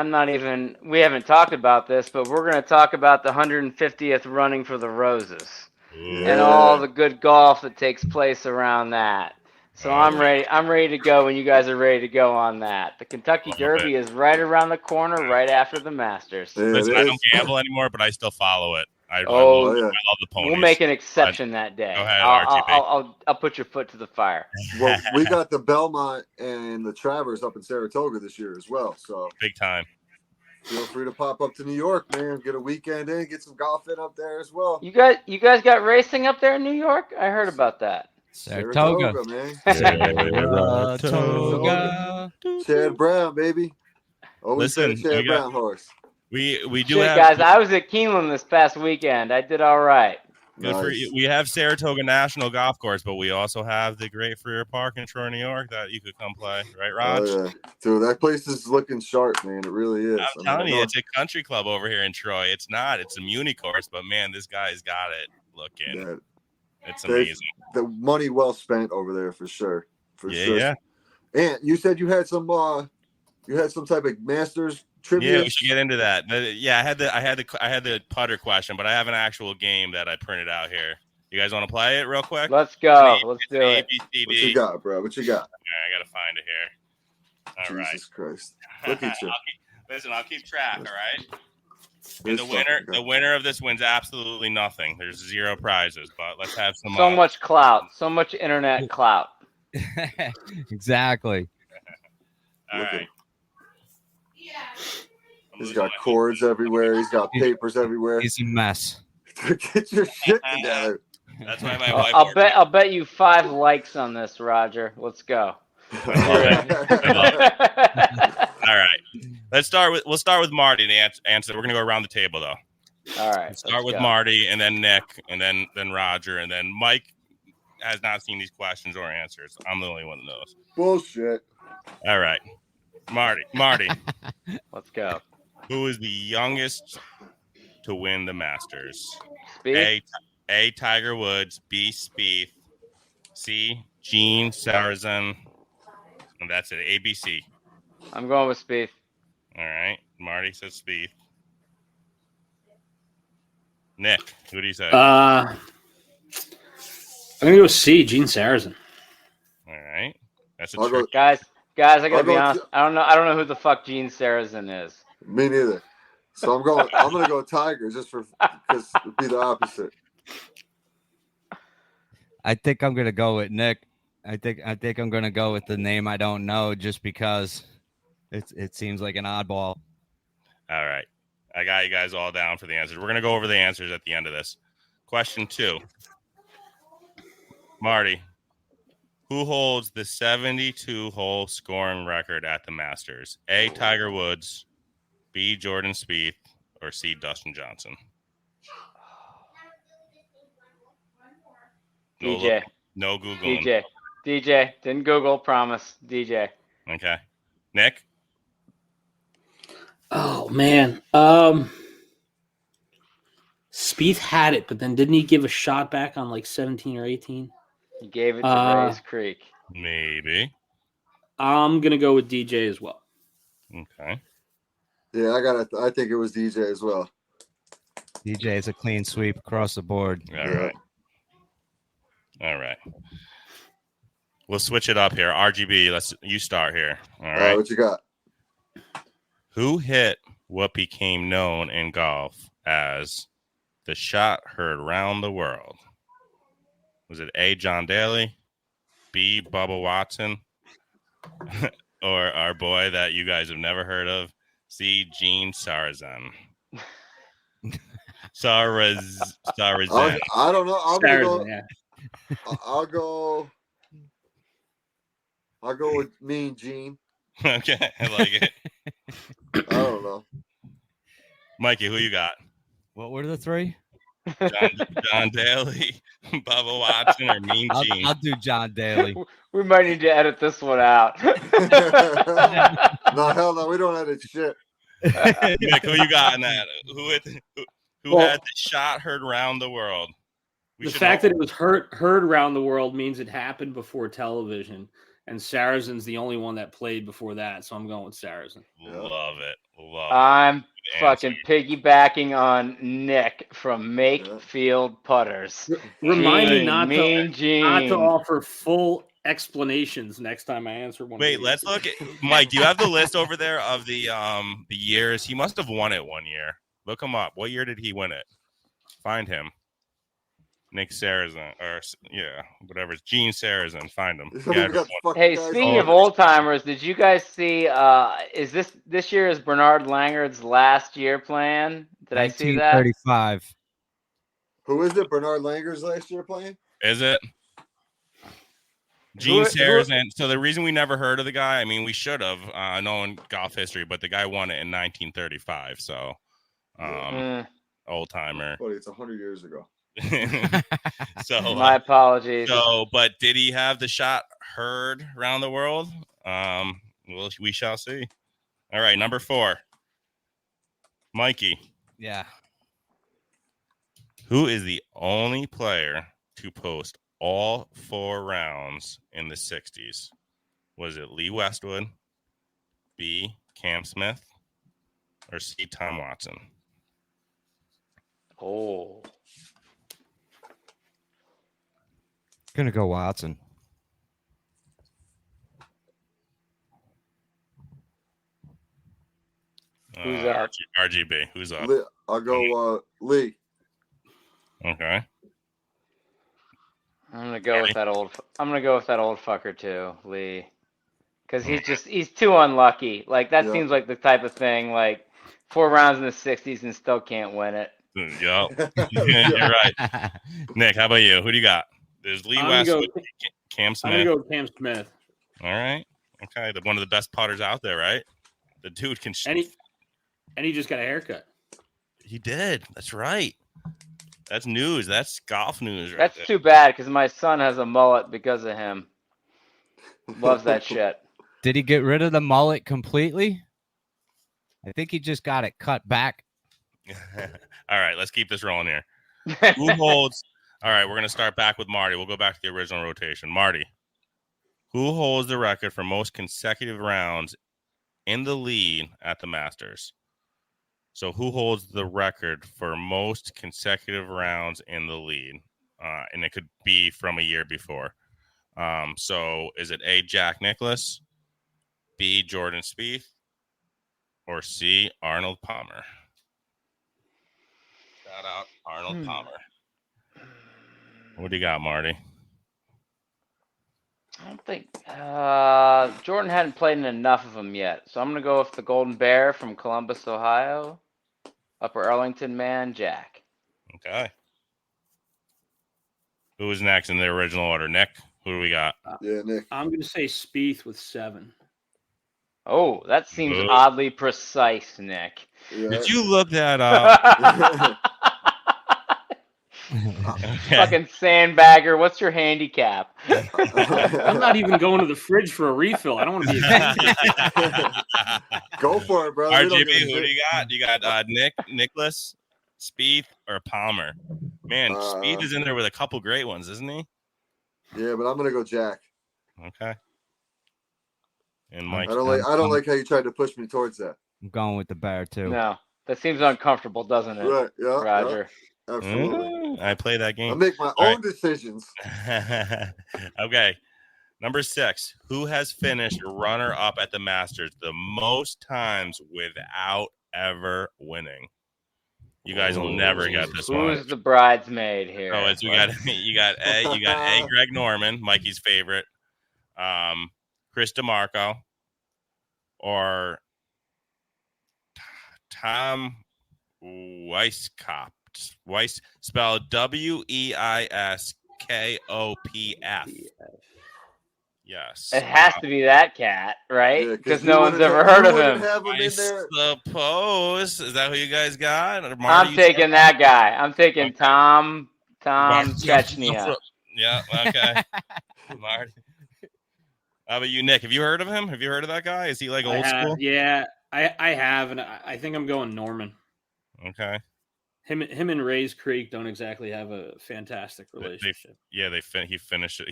we haven't talked about this, but we're going to talk about the 150th running for the Roses and all the good golf that takes place around that. So I'm ready to go when you guys are ready to go on that. The Kentucky Derby is right around the corner, right after the Masters. Listen, I don't gamble anymore, but I still follow it. I love the ponies. We'll make an exception that day. Go ahead, I'll put your foot to the fire. Well, we got the Belmont and the Travers up in Saratoga this year as well. So big time. Feel free to pop up to New York, man. Get a weekend in, get some golf in up there as well. You guys got racing up there in New York? I heard about that. Saratoga, man. Saratoga. Chad Brown, baby. Always been a Chad Brown horse. We do guys. I was at Keeneland this past weekend. I did all right. Good for you. We have Saratoga National Golf Course, but we also have the Great Freer Park in Troy, New York that you could come play. Right, Raj? Oh, yeah. Dude, that place is looking sharp, man. It really is. I'm telling you, it's a country club over here in Troy. It's not. It's a muni course, but, man, this guy's got it looking. It's amazing. The money well spent over there for sure. For sure. Yeah. And you said you had some type of Masters trivia. Yeah, we should get into that. Yeah, I had the putter question, but I have an actual game that I printed out here. You guys want to play it real quick? Let's go. Let's do it. What you got, bro? What you got? All right, I gotta find it here. All right. Jesus Christ! Look at you. I'll keep track. All right. And the winner of this wins absolutely nothing. There's 0 prizes, but let's have some. So much clout. So much internet clout. Exactly. All right. He's got cords everywhere. He's got papers everywhere. He's a mess. Get your shit together. That's why my wife. I'll bet you 5 likes on this, Roger. Let's go. All right. We'll start with Marty. The answer. We're gonna go around the table though. All right. Let's start with Marty, and then Nick, and then Roger, and then Mike has not seen these questions or answers. I'm the only one that knows. Bullshit. All right. Marty. Let's go. Who is the youngest to win the Masters? Spieth? A. Tiger Woods. B. Spieth. C. Gene Sarazen. And that's it. ABC. I'm going with Spieth. All right. Marty says Spieth. Nick, who do you say? I'm gonna go C. Gene Sarazen. All right. That's a I'll trick. Guys, I gotta be honest. I don't know who the fuck Gene Sarazen is. Me neither. So I'm gonna go Tiger just because it'd be the opposite. I think I'm gonna go with Nick. I think I'm gonna go with the name I don't know just because it seems like an oddball. All right. I got you guys all down for the answers. We're going to go over the answers at the end of this. Question 2. Marty, who holds the 72-hole scoring record at the Masters? A. Tiger Woods, B. Jordan Spieth, or C. Dustin Johnson? DJ. No Googling. DJ. Didn't Google. Promise. DJ. Okay. Nick? Oh man, Spieth had it, but then didn't he give a shot back on like 17 or 18? He gave it to Rays Creek. Maybe. I'm gonna go with DJ as well. Okay. Yeah, I think it was DJ as well. DJ is a clean sweep across the board. All right. We'll switch it up here. RGB, you start here. All right. What you got? Who hit what became known in golf as the shot heard round the world? Was it A. John Daly, B. Bubba Watson, or our boy that you guys have never heard of, C. Gene Sarazen? Sarazen. I don't know. I'll go with Mean Gene. Okay, I like it. I don't know. Mikey, who you got? What were the 3? John Daly, Bubba Watson, or Mean Gene? I'll do John Daly. We might need to edit this one out. No, hell no. We don't edit shit. Nick, who you got in that? Who had the shot heard around the world? The fact that it was heard around the world means it happened before television. And Sarazen's the only one that played before that, so I'm going with Sarazen. Love it. I'm fucking piggybacking on Nick from Make Field Putters. Remind me not to offer full explanations next time I answer one. Wait, let's look at Mike. Do you have the list over there of the years? He must have won it one year. Look him up. What year did he win it? Find him. Nick Sarazen, or whatever. It's Gene Sarazen. Find him. Hey, speaking of old timers, did you guys see? Is this year is Bernard Langard's last year plan? Did I see that? 1935. Who is it? Bernard Langer's last year playing? Is it? Gene Sarazen. So the reason we never heard of the guy, I mean, we should have known golf history, but the guy won it in 1935. So, old timer. Buddy, it's 100 years ago. So My apologies. but did he have the shot heard around the world? Well, we shall see. All right, number 4. Mikey. Yeah. Who is the only player to post all 4 rounds in the 60s? Was it Lee Westwood, B, Cam Smith, or C, Tom Watson? Oh. Gonna go Watson. Who's up? RGB. Who's up? I'll go Lee. Okay. I'm gonna go with that old fucker too, Lee, because he's too unlucky. Like that seems like the type of thing. Like 4 rounds in the 60s and still can't win it. Yep. You're right. Nick, how about you? Who do you got? There's Lee Westwood, Cam Smith. I'm gonna go with Cam Smith. All right. Okay. One of the best putters out there, right? The dude can shoot. And he just got a haircut. He did. That's right. That's news. That's golf news right That's there. too bad because my son has a mullet because of him. Loves that shit. Did he get rid of the mullet completely? I think he just got it cut back. All right, let's keep this rolling here. Who holds? All right, we're going to start back with Marty. We'll go back to the original rotation. Marty, who holds the record for most consecutive rounds in the lead at the Masters? So who holds the record for most consecutive rounds in the lead? And it could be from a year before. So is it A, Jack Nicklaus, B, Jordan Spieth, or C, Arnold Palmer? Shout out Arnold Palmer. What do you got, Marty? I don't think Jordan hadn't played in enough of them yet, so I'm gonna go with the Golden Bear from Columbus, Ohio. Upper Arlington man, Jack. Okay. Who was next in the original order? Nick? Who do we got? Yeah, Nick. I'm going to say Spieth with 7. Oh, that seems oddly precise, Nick. Yeah. Did you look that up? Okay. Fucking sandbagger. What's your handicap? I'm not even going to the fridge for a refill. I don't want to be a Go for it, bro. RGB, who do you got? You got Nicklaus, Spieth, or Palmer? Man, Spieth is in there with a couple great ones, isn't he? Yeah, but I'm gonna go Jack. Okay. And Mike. I don't like how you tried to push me towards that. I'm going with the Bear too. No, that seems uncomfortable, doesn't it? Right? Yeah, Roger. Yeah, absolutely. I play that game. I make my own decisions. Okay. Number 6. Who has finished runner-up at the Masters the most times without ever winning? You guys will never get this one. Who's the bridesmaid here? Oh, it's you got A. Greg Norman, Mikey's favorite, Chris DeMarco, or Tom Weiskopf. Weiss spelled Weiskopf. Yes. It has to be that cat, right? Yeah, Because no one's ever heard of him. I suppose. Is that who you guys got? Or Marty, I'm taking that guy. I'm taking Tom Chechnya. Yeah, okay. Marty. How about you, Nick? Have you heard of him? Have you heard of that guy? Is he like old school? Yeah, I have, and I think I'm going Norman. Okay. Him and Rays Creek don't exactly have a fantastic relationship. He finished it.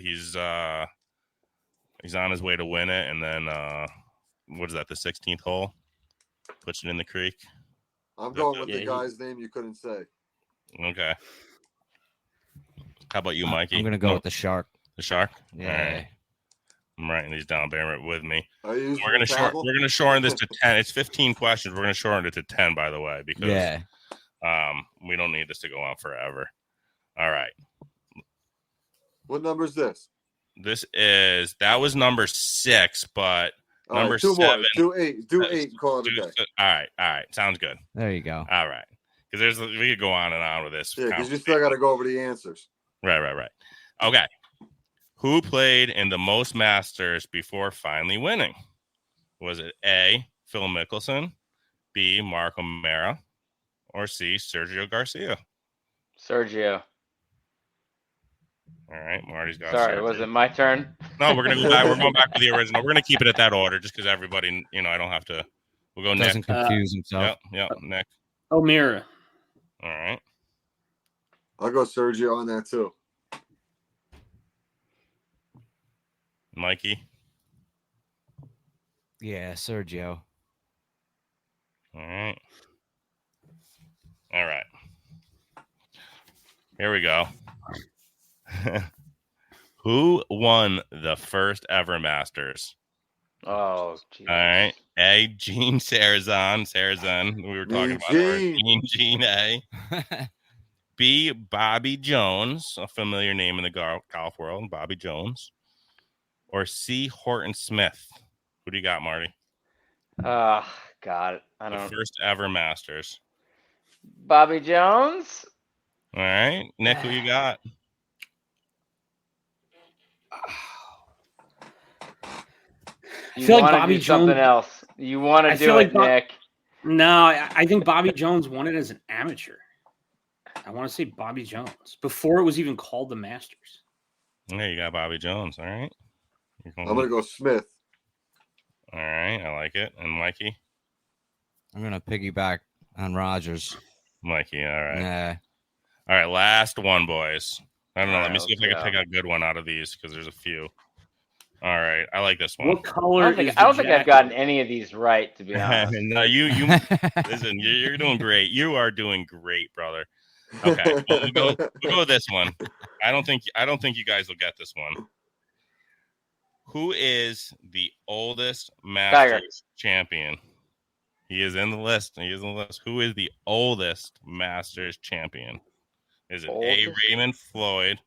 He's on his way to win it, and then what is that? The 16th hole, puts it in the creek. I'm going with the guy's name you couldn't say. Okay. How about you, Mikey? I'm gonna go with the Shark. The Shark. Yeah. All right. I'm writing these down. Bear with me. We're gonna shorten this to 10. It's 15 questions. We're gonna shorten it to 10, by the way, because we don't need this to go on forever. All right. What number is this? That was number 6, but number 7. More. Do 8. Do 8 and call it a day. All right. Sounds good. There you go. All right. Because we could go on and on with this. Yeah, because you still got to go over the answers. Right. Okay. Who played in the most Masters before finally winning? Was it A, Phil Mickelson, B, Mark O'Meara, or C, Sergio Garcia? Sergio. All right, Marty's got. Sorry, Sergio. was it my turn? No, we're gonna go back. We're going back to the original. We're gonna keep it at that order, just because everybody, I don't have to. We'll go Doesn't Nick. confuse himself. Yep, Nick. O'Meara. All right. I'll go Sergio on that too. Mikey. Yeah, Sergio. All right. All right. Here we go. Who won the first ever Masters? Oh, geez. All right. A. Gene Sarazan. We were talking about Gene. Gene A. B. Bobby Jones, a familiar name in the golf world, Bobby Jones. Or C. Horton Smith. Who do you got, Marty? Oh, God. I The don't. first ever Masters. Bobby Jones? All right. Nick, who you got? You feel like want to Bobby do something Jones- else. You want to I do feel it, like Nick. No, I think Bobby Jones won it as an amateur. I want to say Bobby Jones before it was even called the Masters. Yeah, you got Bobby Jones. All right. I'm gonna go Smith. All right. I like it. And Mikey? I'm gonna piggyback on Rogers. Mikey. All right. Yeah. All right. Last one, boys. I don't know. Let me see if I Okay. can pick a good one out of these because there's a few. All right. I like this one. What color I don't think I've jacket? gotten any of these right, to be honest. No, you listen, you're doing great. You are doing great, brother. Okay, well, we'll go with this one. I don't think you guys will get this one. Who is the oldest Masters champion? He is in the list. Who is the oldest Masters champion? Is it A. Raymond Floyd,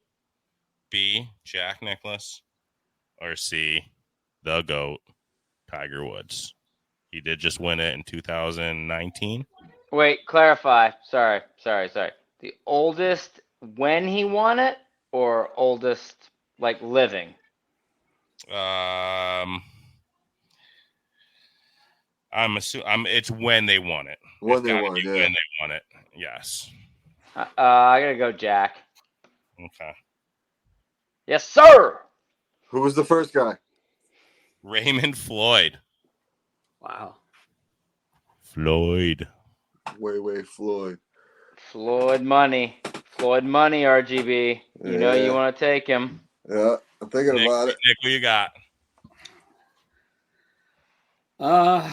B. Jack Nicklaus, or C. the GOAT, Tiger Woods? He did just win it in 2019. Wait, clarify. Sorry. The oldest when he won it, or oldest like living? I'm assuming it's when they won it. When they won it. Yes. I gotta go, Jack. Okay. Yes, sir. Who was the first guy? Raymond Floyd. Wow. Floyd. Way Floyd. Floyd money, RGB. You know you Yeah. want to take him. Yeah, I'm thinking about it. Nick, who you got? I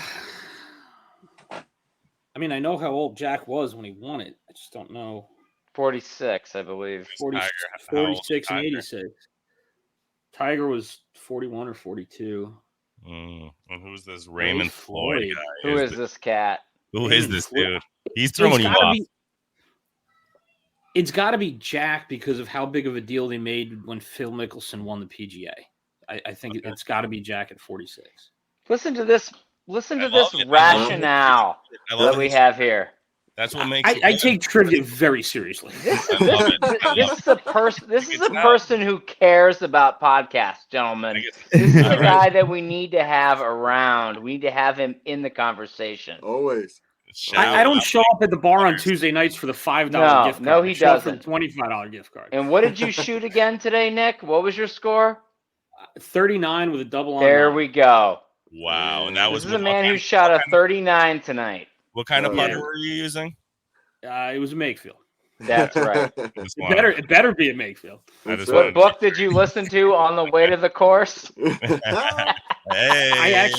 mean, I know how old Jack was when he won it. I just don't know. 46, I believe. 46 and 86. Tiger was 41 or 42. And who's this Raymond Floyd guy? Who is this cat? Who is this dude? He's throwing you off. It's got to be Jack because of how big of a deal they made when Phil Mickelson won the PGA. I think it's got to be Jack at 46. Listen to this rationale that we have here. That's what makes I take trivia very seriously. This is a person who cares about podcasts, gentlemen. This is the guy that we need to have around. We need to have him in the conversation. Always. I don't show up at the bar on Tuesday nights for the $5 gift card. No, he doesn't. For the $25 gift card. And what did you shoot again today, Nick? What was your score? 39 with a double on. There we go. Wow, and that was a man who shot a 39 tonight. What kind of putter were you using? It was a Makefield. That's right. It better be a Makefield. What book did you listen to on the way to the course? Hey.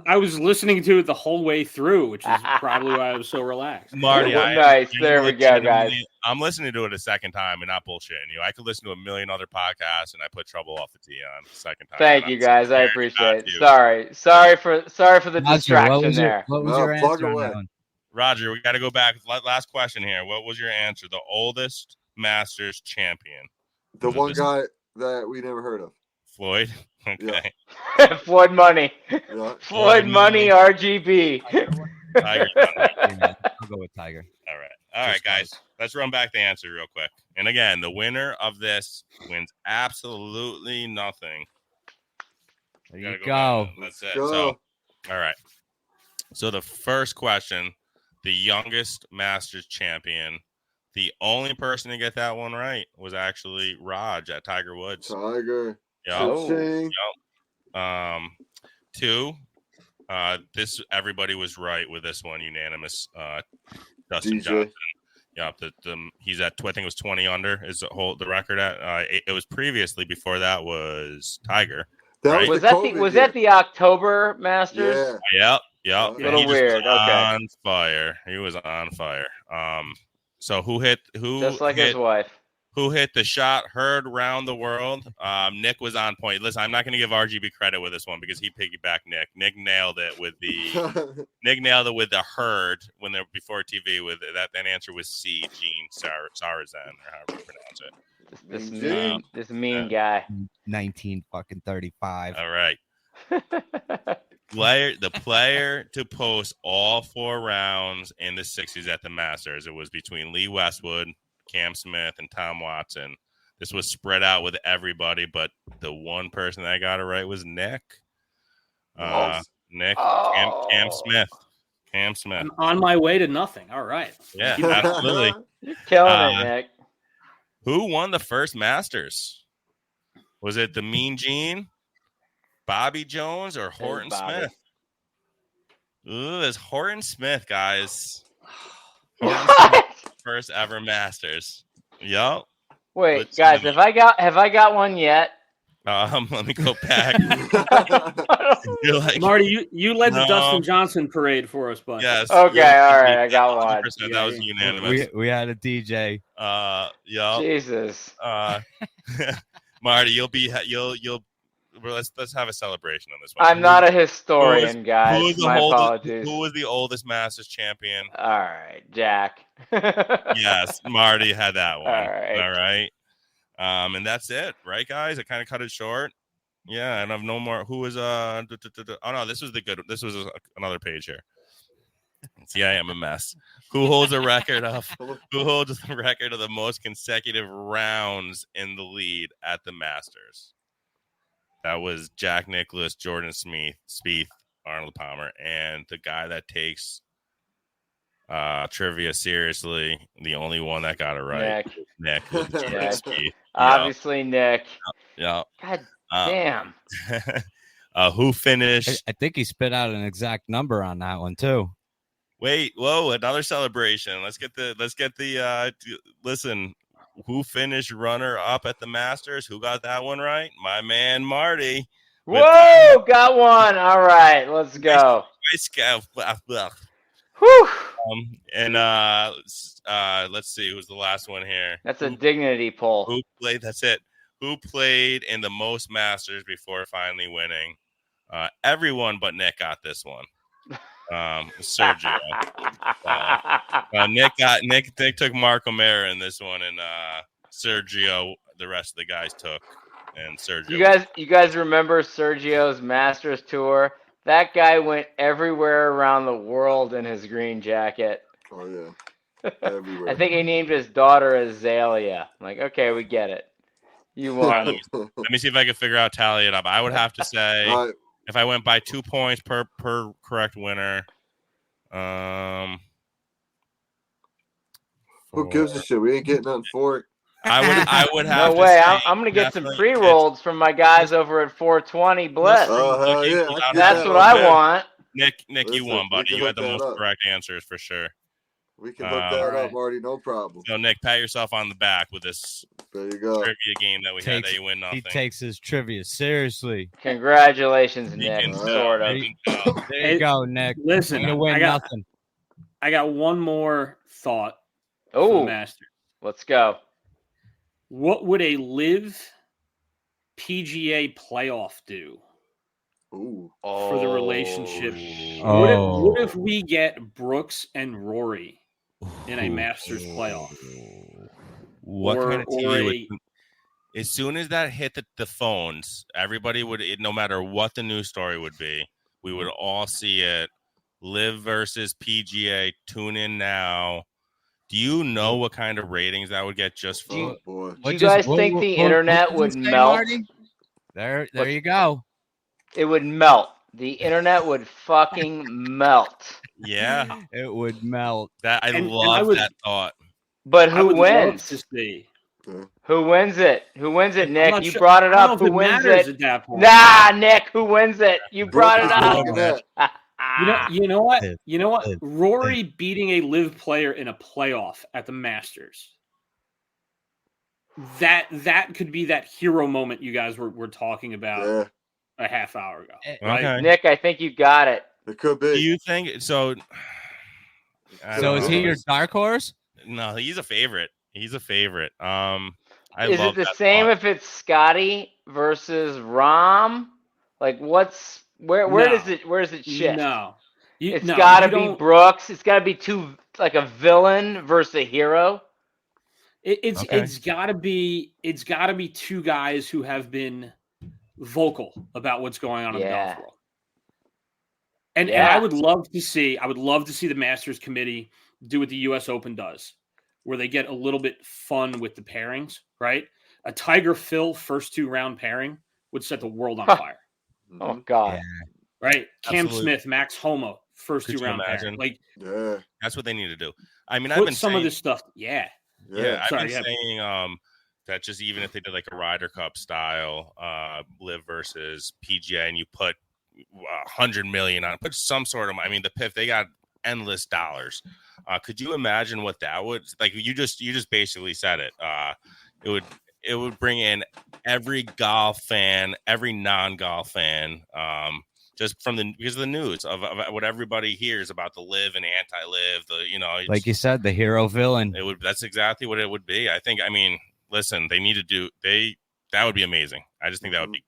I was listening to it the whole way through, which is probably why I was so relaxed. Marty, nice. There we go, guys. I'm listening to it a second time and not bullshitting you. I could listen to a million other podcasts and I put Trouble Off the Tee on the second time. Thank you, guys. I appreciate it. Sorry for the distraction there. What was your answer on that one? Roger, we got to go back. Last question here. What was your answer? The oldest Masters champion. The one guy that we never heard of. Floyd. Okay. Yeah. Floyd Money. Yeah. Floyd Money RGB. Tiger. I'll go with Tiger. All right, guys. Let's run back the answer real quick. And again, the winner of this wins absolutely nothing. There you go. That's it. So, all right. So the first question, the youngest Masters champion The only person to get that one right was actually Raj at Tiger Woods. Tiger. Yep. Cha-ching. Two. This everybody was right with this one, unanimous. Dustin DJ. Johnson. Yep. He's at I think it was 20 under is the record at. It was previously before that was Tiger. That Right? was Was that the October Masters? Yeah. Yep. A little He just weird. was Okay. on fire. He was on fire. So who hit Just like his wife. Who hit the shot heard round the world? Nick was on point. Listen, I'm not going to give RGB credit with this one because he piggybacked Nick. Nick nailed it with the heard when they're before TV with that. That answer was C. Gene Sarazan, or however you pronounce it. This mean guy. 1935. All right. The player to post all 4 rounds in the 60s at the Masters. It was between Lee Westwood, Cam Smith, and Tom Watson. This was spread out with everybody, but the one person that got it right was Nick. Cam Smith. Cam Smith. I'm on my way to nothing. All right. Yeah, absolutely. You're killing it, Nick. Who won the first Masters? Was it the Mean Gene, Bobby Jones, or Horton Smith? Ooh, it's Horton Smith, guys. Horton Smith, first ever Masters. Yup. Wait, guys, have I got one yet? Let me go back. You're like, Marty, you led the No. Dustin Johnson parade for us, bud. yes. Okay, all right, I got one. 100%, that was unanimous. We had a DJ. Yup. Jesus. Marty, you'll let's have a celebration on this one. I'm not a historian, guys. My apologies. Who was the oldest Masters champion? All right, Jack. Yes, Marty had that one. All right. And that's it, right, guys? I kind of cut it short. Yeah, and I've no more. Who was oh no, this was another page here. See, I am a mess. Who holds a record of the most consecutive rounds in the lead at the Masters? That was Jack Nicklaus, Jordan Spieth, Arnold Palmer, and the guy that takes trivia seriously, the only one that got it right. Nick Spieth. Obviously, Nick. Yeah. God damn. Who finished? I think he spit out an exact number on that one too. Wait, whoa! Another celebration. Let's get the. Listen, who finished runner up at the Masters? Who got that one right? My man Marty. Whoa! Got one. All right, let's go. Whew. Let's see who's the last one here. That's a dignity poll. Who played? That's it. Who played in the most Masters before finally winning? Everyone but Nick got this one. Sergio. Nick took Mark O'Mara in this one, and Sergio the rest of the guys took. And Sergio. You guys remember Sergio's Masters tour? That guy went everywhere around the world in his green jacket. Oh yeah, everywhere. I think he named his daughter Azalea. I'm like, okay, we get it. You won. Let me see if I can figure out tally it up. I would have to say if I went by 2 points per correct winner. Who gives a shit? We ain't getting nothing for it. I would have. No way. I'm gonna get some pre-rolls from my guys over at 420 Bliss. Oh hell yeah! That's what I want. Nick, Listen, you won, buddy. You had the most up. correct answers for sure. We can look that up, Marty. No problem. So Nick, pat yourself on the back with this There you go. trivia game that we had that you win nothing. He takes his trivia seriously. Congratulations, You Nick. can Sort of. you can tell. There you go, Nick. Listen, You're gonna win nothing. I got one more thought. Oh, Master. let's go. What would a live PGA playoff do Ooh. for the relationship? Oh. What if we get Brooks and Rory in a Masters playoff? What kind of or TV as soon as that hit the phones, everybody would, no matter what the news story would be, we would all see it. Live versus PGA. Tune in now. Do you know what kind of ratings that would get just for? Oh boy. Do you guys think the internet would melt? Marty? There you go. It would melt. The internet would fucking melt. Yeah, It would melt. that I And love I would- that thought. But I who would love wins? to see. Who wins it? Who wins it, I'm Nick? not You sure- brought it I don't know up. if Who it wins matters it? at that point. Nah, Nick. Who wins it? You brought it Brooks is up. looking at. You know what? Liv, You know what? Liv, Rory beating a live player in a playoff at the Masters. That could be that hero moment you guys were talking about Yeah, a half hour ago. Eh, Right? Okay. Nick, I think you got it. it could Do be. you think so? I So don't is know. he your dark horse? No, he's a favorite. He's a favorite. I Is love it the that same thought. if it's Scotty versus Rom? Like, where No. does it shift? No. It's no, got to you be don't- Brooks. It's got to be two, like a villain versus a hero. It's Okay. gotta be two guys who have been vocal about what's going on in the Yeah. golf world. And Yeah. I would love to see the Masters committee do what the US Open does, where they get a little bit fun with the pairings, right? A Tiger Phil first 2-round pairing would set the world on fire. Oh Mhm. God. Yeah. Right? Cam Absolutely. Smith, Max Homa, first Could you 2-round pairing. imagine? Like Yeah, That's what they need to do. I mean, I've put been some saying, of this stuff. Yeah. yeah, I've Sorry, been yeah. saying that just even if they did like a Ryder Cup style live versus PGA, and you put 100 million on, put some sort of. I mean, the PIF, they got endless dollars. Could you imagine what that would like? You just basically said it. It would bring in every golf fan, every non-golf fan, just because of the news of what everybody hears about the live and anti-live. Like you said, the hero villain. it would. That's exactly what it would be. I think. I mean, listen, they need to do. That would be amazing. I just think that would be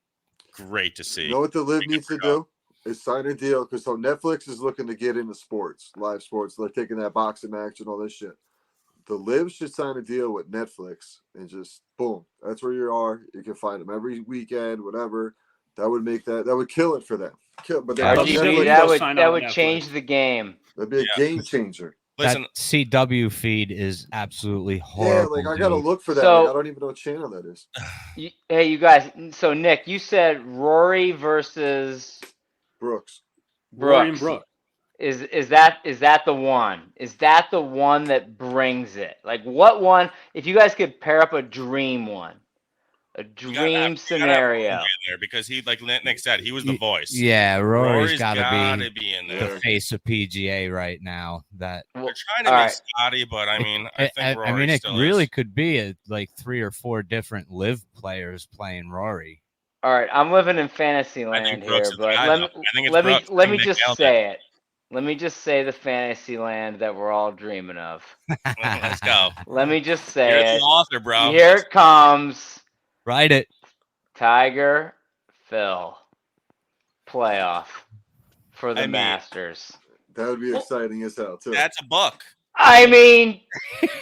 great to see. you know what the Live Big needs to difference. do is sign a deal because so Netflix is looking to get into sports, live sports. They're taking that boxing match and all this shit. The Live should sign a deal with Netflix and just boom, that's where you are. You can find them every weekend, whatever. That would make that would kill it for them. But then Yeah, RGB, Netflix that does would sign that on would Netflix. change the game. that'd be a game changer. Listen, That CW feed is absolutely Yeah, horrible. like I gotta dude. look for that. So- Like, I don't even know what channel that is. Hey, you guys. So Nick, you said Rory versus Brooks. Rory and Brooks. Brooke. Is that the one? Is that the one that brings it? Like what one? If you guys could pair up a dream one, a you gotta dream have- you gotta have scenario. Rory in there because he, like Nick said, he was the voice. Yeah, Rory's got gotta to be in be there. the face of PGA right now. That Well, They're trying to all make right. Scotty, but I mean, I think Rory I mean, it still really is. could be like 3 or 4 different live players playing Rory. All right, I'm living in fantasy I land think here, Brooks is the but guy, let though. me I think it's let me Brooks. I let think me Nick just nailed say it. Let me just say the fantasy land that we're all dreaming of. Let's go. Let me just You're say the it. author, bro. Here it comes. Write it. Tiger Phil playoff for the I mean- Masters. That would be exciting as hell too. That's a book. I mean,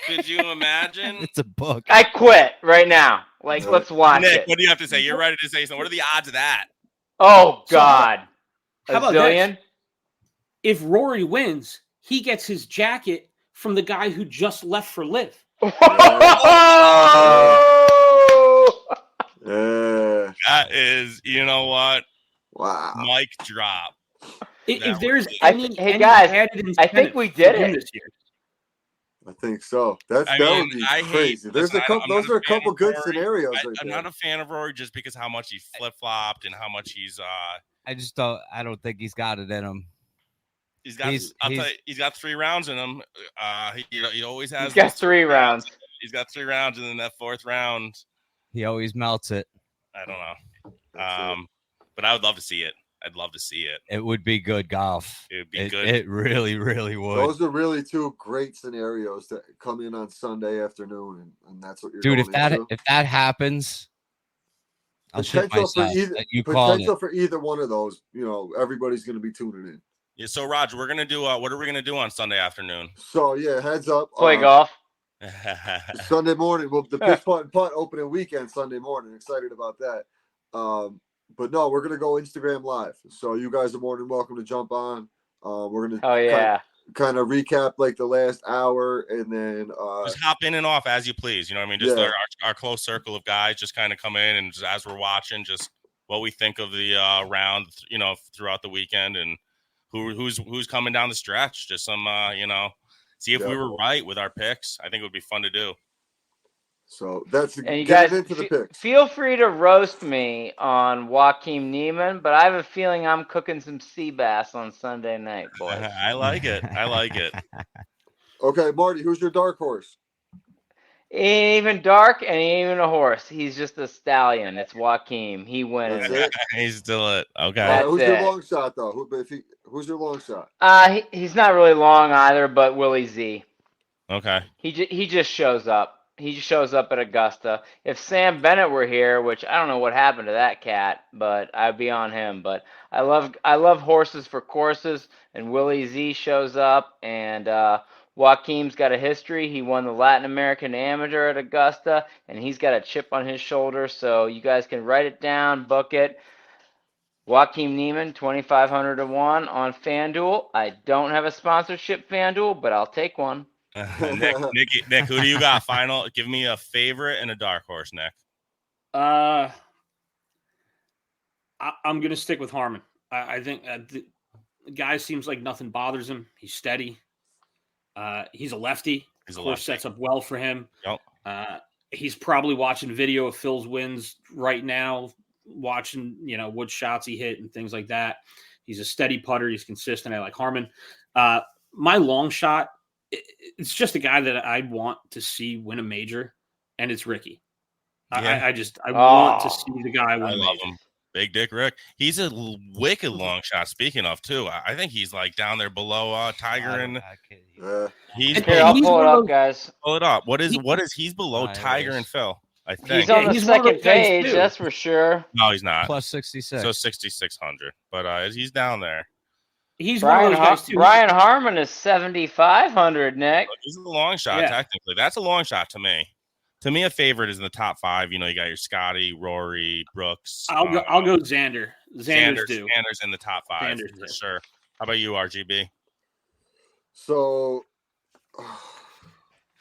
Could you imagine? It's a book. I quit right now. Like, Yeah. let's watch Nick, it. what do you have to say? You're ready to say something. What are the odds of that? Oh So, God, how about zillion? If Rory wins, he gets his jacket from the guy who just left for live. Yeah. That is, you know what? Wow. Mic drop. That If there's would be- any, Hey, any guys, added I think incentive we for did him it. this year. I think so. That I would mean, be I hate- crazy. There's listen, a couple. I'm Those not a are a fan couple of good Rory. scenarios right I'm there. not a fan of Rory just because how much he flip flopped and how much he's I just don't. I don't think he's got it in him. he's got. I'll tell you, he's got 3 rounds in him. He always has. He's got those 3 rounds. He's got 3 rounds, and then that 4th round, He always melts it. I don't know. That's it. But I would love to see it. I'd love to see it. It would be good golf. It would be It, good. it really, really would. Those are really 2 great scenarios that come in on Sunday afternoon, and that's what you're Dude, going into. if that happens, I'll shit Potential for myself either that you called potential it. for either one of those, everybody's going to be tuning in. Yeah, so Roger, we're gonna do. What are we gonna do on Sunday afternoon? So yeah, heads up. Play golf. Sunday morning. Well, the pitch putt and putt opening weekend Sunday morning. Excited about that. But no, we're gonna go Instagram live. So you guys are more than welcome to jump on. We're gonna Oh yeah. kind of recap like the last hour, and then Just hop in and off as you please. You know what I mean? Just Yeah. our close circle of guys just kind of come in and just, as we're watching, just what we think of the round, throughout the weekend, and who's coming down the stretch. Just some, see if Yeah. we were right with our picks. I think it would be fun to do. So that's And you getting guys into the picks. feel free to roast me on Joaquin Neiman, but I have a feeling I'm cooking some sea bass on Sunday night, boys. I like it. I like it. Okay, Marty, who's your dark horse? He ain't even dark and he ain't even a horse. He's just a stallion. It's Joaquin. He winning That's it. it. He's still it. Okay. All right, That's who's your it. long shot though? Who's your long shot? He's not really long either, but Willie Z. Okay. He just shows up. He just shows up at Augusta. If Sam Bennett were here, which I don't know what happened to that cat, but I'd be on him. But I love horses for courses, and Willie Z shows up, and Joaquim's got a history. He won the Latin American Amateur at Augusta, and he's got a chip on his shoulder. So you guys can write it down, book it. Joaquin Neiman, 2,500 to 1 on FanDuel. I don't have a sponsorship FanDuel, but I'll take one. Nick, who do you got? Final. Give me a favorite and a dark horse, Nick. I'm going to stick with Harmon. I think the guy seems like nothing bothers him. He's steady. He's a lefty. Course sets up well for him. Yep. He's probably watching video of Phil's wins right now, watching, what shots he hit and things like that. He's a steady putter. He's consistent. I like Harmon. My long shot, it's just a guy that I want to see win a major, and it's Ricky. Yeah. I want to see the guy win I a love major. him. Big Dick Rick. He's a wicked long shot. Speaking of, too, I think he's like down there below Tiger and he's. Here, I'll pull it up, guys. Pull it up. What is he's below Tiger and Phil? I think he's on the second page. That's for sure. No, he's not. Plus 66. So 6,600, but he's down there. He's one of those guys too. Brian Harmon is 7,500, Nick. He's a long shot, technically. That's a long shot to me. To me, a favorite is in the top 5. You got your Scotty, Rory, Brooks. I'll go Xander. Xander's in the top 5 for sure. How about you, RGB? So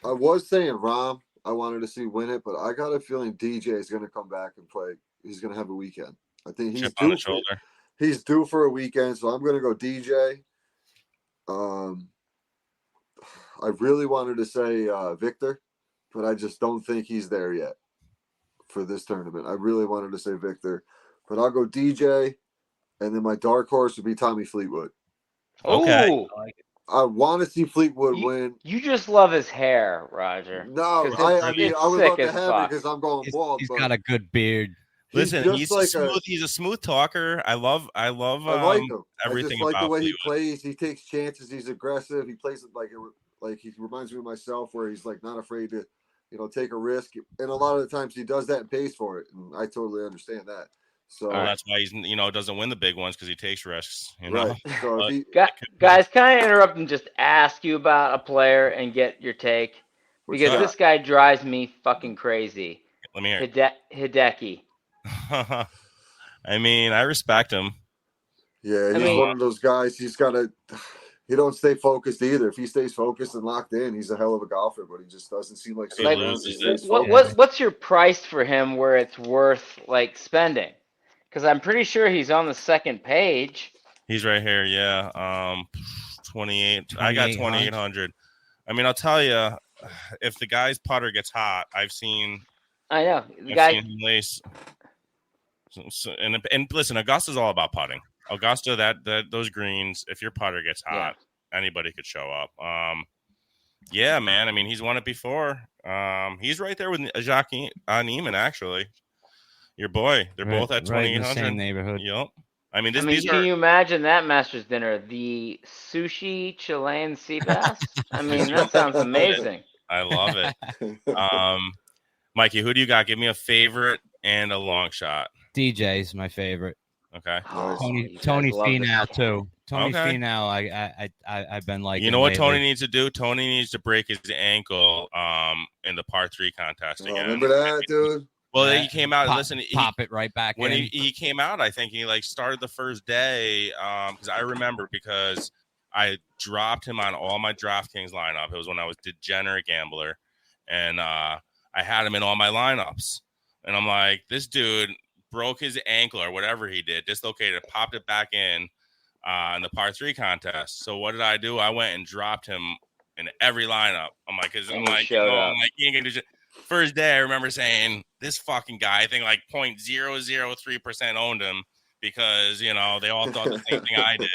I was saying Rahm. I wanted to see win it, but I got a feeling DJ is going to come back and play. He's going to have a weekend. I think he's on the shoulder. He's due for a weekend, so I'm going to go DJ. I really wanted to say Victor, but I just don't think he's there yet for this tournament. I really wanted to say Victor, but I'll go DJ, and then my dark horse would be Tommy Fleetwood. Okay. Ooh. I want to see Fleetwood win. You just love his hair, Roger. No, I mean, I would love to have it because I'm going bald. He's got a good beard. Listen, he's a smooth talker. I like him. Everything I just like about the way Fleetwood. he plays. He takes chances. He's aggressive. He plays it like he reminds me of myself, where he's like not afraid to, take a risk. And a lot of the times he does that and pays for it. And I totally understand that. So that's why he's doesn't win the big ones because he takes risks. Right. So guys, can I interrupt and just ask you about a player and get your take? Because this guy drives me fucking crazy. Let me hear. Hideki. I mean, I respect him. Yeah, he's one of those guys. He don't stay focused either. If he stays focused and locked in, he's a hell of a golfer, but he just doesn't seem like what's your price for him where it's worth spending? Because I'm pretty sure he's on the second page. He's right here, yeah. 28. I got 2,800. I mean, I'll tell you, if the guy's putter gets hot, I've seen him lace. And listen, Augusta's all about putting. Augusta, that those greens, if your putter gets hot, anybody could show up. Yeah, man. I mean, he's won it before. He's right there with Jacques Neiman, actually. Your boy. They're both at 2,800. Same neighborhood. Yep. I mean, can you imagine that Masters dinner? The sushi Chilean sea bass? I mean, that sounds amazing. I love it. Mikey, who do you got? Give me a favorite and a long shot. DJ's my favorite. Okay. Tony Finau too. Tony Finau, I've been like. You know what Tony needs to do? Tony needs to break his ankle in the par 3 contest again. Remember that, dude? Well, he came out. Pop it right back when in. he came out. I think he started the first day because I remember because I dropped him on all my DraftKings lineup. It was when I was degenerate gambler, and I had him in all my lineups. And I'm like, this dude broke his ankle or whatever he did, dislocated, popped it back in the par 3 contest. So what did I do? I went and dropped him in every lineup. I'm like, And he showed up. I'm like, he ain't gonna do shit. First day, I remember saying, this fucking guy, I think like 0.003% owned him because, they all thought the same thing I did.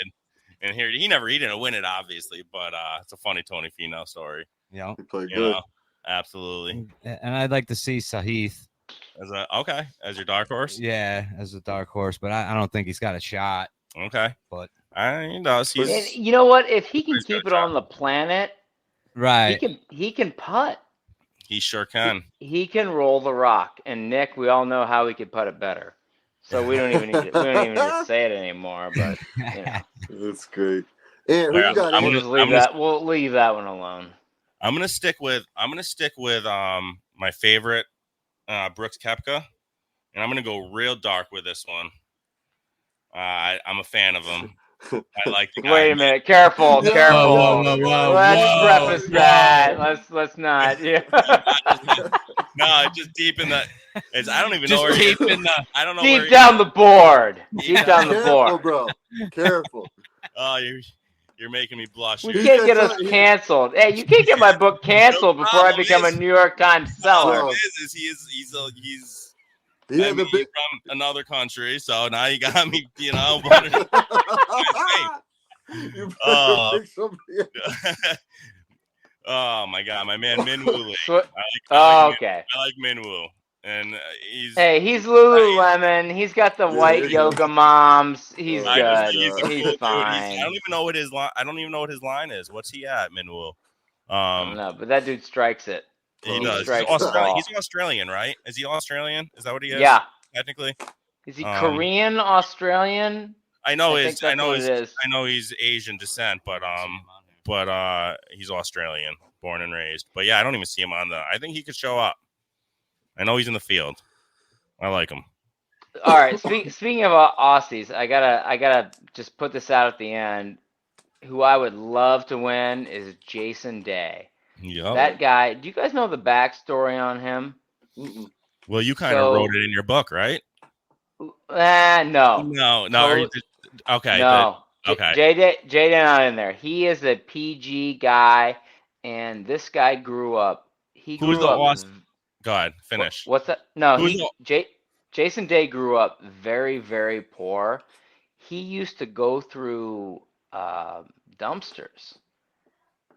And here, he didn't win it, obviously, but it's a funny Tony Finau story. Yeah, He played good. Absolutely. And I'd like to see Sahith. As your dark horse? Yeah, as a dark horse, but I don't think he's got a shot. Okay. But and you know what? If he can keep it on the planet, right, he can putt. He sure can. He can roll the rock. And Nick, we all know how he could putt it better. So we don't even need to say it anymore. But That's great. And we'll leave that one alone. I'm gonna stick with my favorite Brooks Koepka, and I'm gonna go real dark with this one. I'm a fan of him. I like the guy. Wait a minute, careful. Whoa, Let's preface that. Let's not. Yeah. No, it's just deep in the. I don't even just know where deep in the. I don't know. Deep down the board. Deep down the Careful, board, bro. Careful. Oh, you're making me blush. You can't get us canceled. Hey, you can't get my book canceled before I become a New York Times seller. He's He had the big from another country, so now you got me, You Oh my God, my man Minwoo Lee. Okay. I like Minwoo, and he's Lululemon. He's got the white yoga moms. He's good. He's fine. I don't even know what his line. I don't even know what his line is. What's he at, Minwoo? I don't know, but that dude strikes it. He does. He's Australian, right? Is he Australian? Is that what he is? Yeah. Technically. Is he Korean, Australian? I know he's Asian descent, but he's Australian, born and raised. But yeah, I don't even see him I think he could show up. I know he's in the field. I like him. All right. Speaking of Aussies, I gotta just put this out at the end. Who I would love to win is Jason Day. Yeah. That guy. Do you guys know the backstory on him? Well, you kind of wrote it in your book, right? No. No. Okay. No. Okay. Jay not in there. He is a PG guy, and this guy grew up. Who's the Austin? Go ahead. Finish. What's that? No. Jason Day grew up very, very poor. He used to go through dumpsters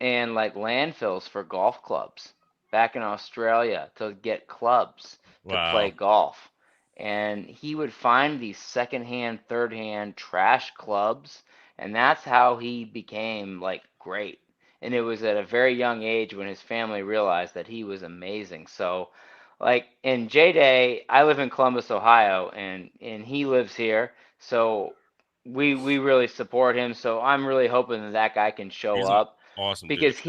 and like landfills for golf clubs back in Australia to get clubs to play golf. And he would find these secondhand, third-hand trash clubs, and that's how he became like great. And it was at a very young age when his family realized that he was amazing. So, like in J-Day, I live in Columbus, Ohio, and he lives here. So we really support him. So I'm really hoping that guy can show up. Awesome, because dude.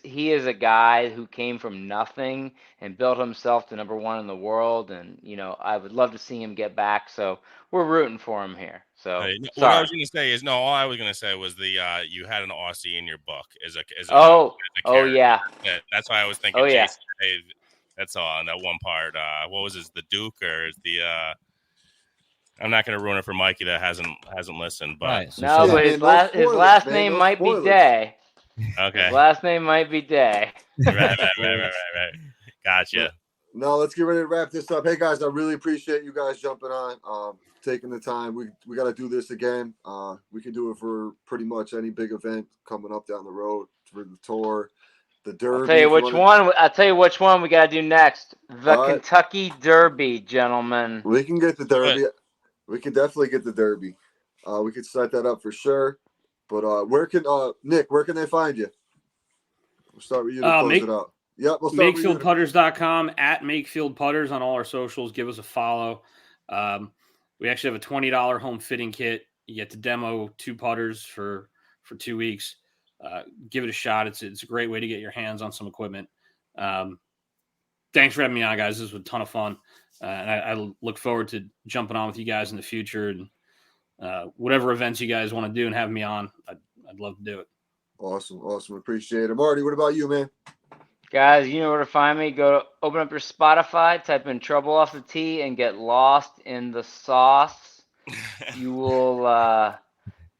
he is a guy who came from nothing and built himself to #1 in the world, and I would love to see him get back. So we're rooting for him here. So what I was going to say is all I was going to say was you had an Aussie in your book as a yeah. That's why I was thinking. Yeah. Jason, that's all on that one part. What was his, the Duke or the? I'm not going to ruin it for Mikey that hasn't listened, but right, so no, but his last name might be Day. Okay. His last name might be Day. Right. Gotcha. No, let's get ready to wrap this up. Hey guys, I really appreciate you guys jumping on, taking the time. We got to do this again. We can do it for pretty much any big event coming up down the road, for the tour, the Derby. I'll tell you which one we got to do next. The Kentucky Derby, gentlemen. We can get the Derby. We can definitely get the Derby. We could set that up for sure. But Nick, where can they find you? We'll start with you to close it out. Yep, we'll start MakefieldPutters.com, at MakefieldPutters on all our socials. Give us a follow. We actually have a $20 home fitting kit. You get to demo 2 putters for 2 weeks. Give it a shot. It's a great way to get your hands on some equipment. Thanks for having me on, guys. This was a ton of fun. And I look forward to jumping on with you guys in the future. And whatever events you guys want to do and have me on, I'd love to do it. Awesome. Appreciate it. Marty, what about you, man? Guys, you know where to find me. Open up your Spotify, type in Trouble Off the Tee, and get lost in the sauce. You will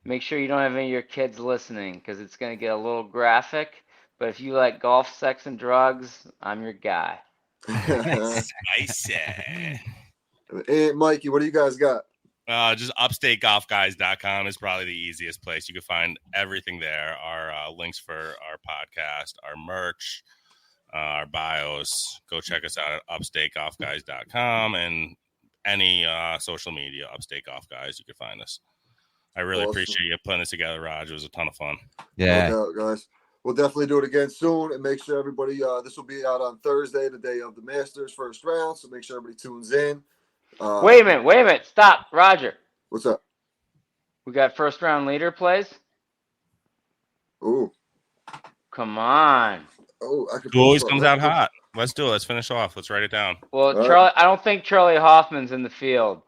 make sure you don't have any of your kids listening because it's going to get a little graphic. But if you like golf, sex, and drugs, I'm your guy. Spicy. Hey, Mikey, what do you guys got? Just upstategolfguys.com is probably the easiest place. You can find everything there. Our links for our podcast, our merch, our bios. Go check us out at upstategolfguys.com and any social media, Upstate Golf Guys. You can find us. I really appreciate you putting this together, Raj. It was a ton of fun. Yeah. No doubt, guys. We'll definitely do it again soon, and make sure everybody. This will be out on Thursday, the day of the Masters first round. So make sure everybody tunes in. Wait a minute. Stop, Roger. What's up? We got first round leader plays. Ooh. Come on. Oh, I could. Who always comes out hot? Let's do it. Let's finish off. Let's write it down. Well, Charlie, I don't think Charlie Hoffman's in the field.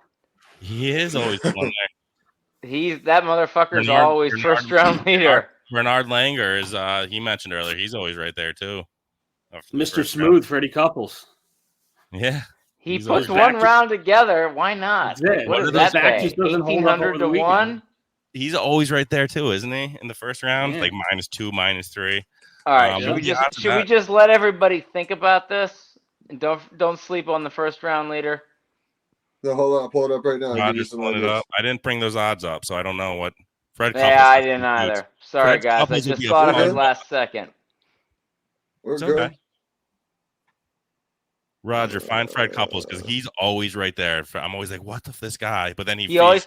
He is always the one there. That motherfucker's always first round leader. Bernard Langer is he mentioned earlier. He's always right there too. Mr. Smooth, Freddie Couples. Yeah. He puts one round together. Why not? What does that pay? 1,800 to 1? He's always right there too, isn't he? In the first round, like -2, -3. All right. Should we just let everybody think about this and don't sleep on the first round leader? No, hold on. I'll pull it up right now. I didn't bring those odds up, so I don't know what Fred. Yeah, I didn't either. Sorry, guys. I just thought of it last second. We're good. Okay. Roger, find Fred Couples because he's always right there. I'm always like, what the this guy? But then he always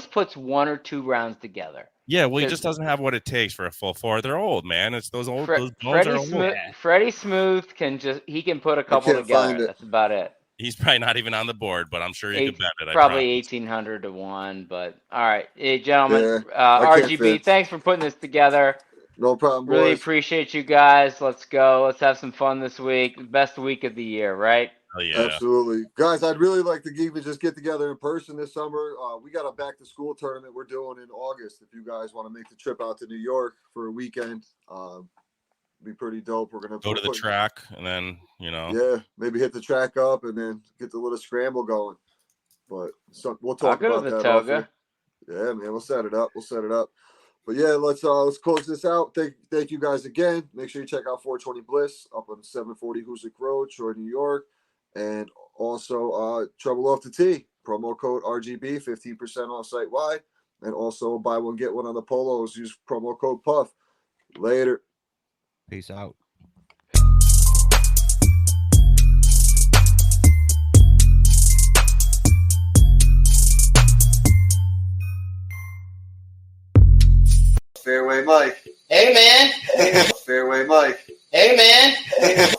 puts 1 or 2 rounds together. Yeah, well, he just doesn't have what it takes for a full 4. They're old, man. It's those old. Freddie Smooth can put a couple together. That's about it. He's probably not even on the board, but I'm sure you could bet it. Probably 1,800 to 1. But all right, hey, gentlemen, RGB, thanks for putting this together. No problem, boys. Really appreciate you guys. Let's go. Let's have some fun this week. Best week of the year, right? Oh, yeah. Absolutely. Guys, I'd really like to even just get together in person this summer. We got a back-to-school tournament we're doing in August. If you guys want to make the trip out to New York for a weekend, be pretty dope. We're going to go to the track and then, Yeah, maybe hit the track up and then get the little scramble going. But we'll talk about that. Toga. Yeah, man, we'll set it up. But yeah, let's close this out. Thank you guys again. Make sure you check out 420 Bliss up on 740 Hoosick Road, Troy, New York. And also Trouble Off the Tee. Promo code RGB, 15% off site wide. And also buy one, get one on the polos. Use promo code PUFF. Later. Peace out. Fairway Mike. Hey, man. Fairway Mike. Hey, man. Fairway.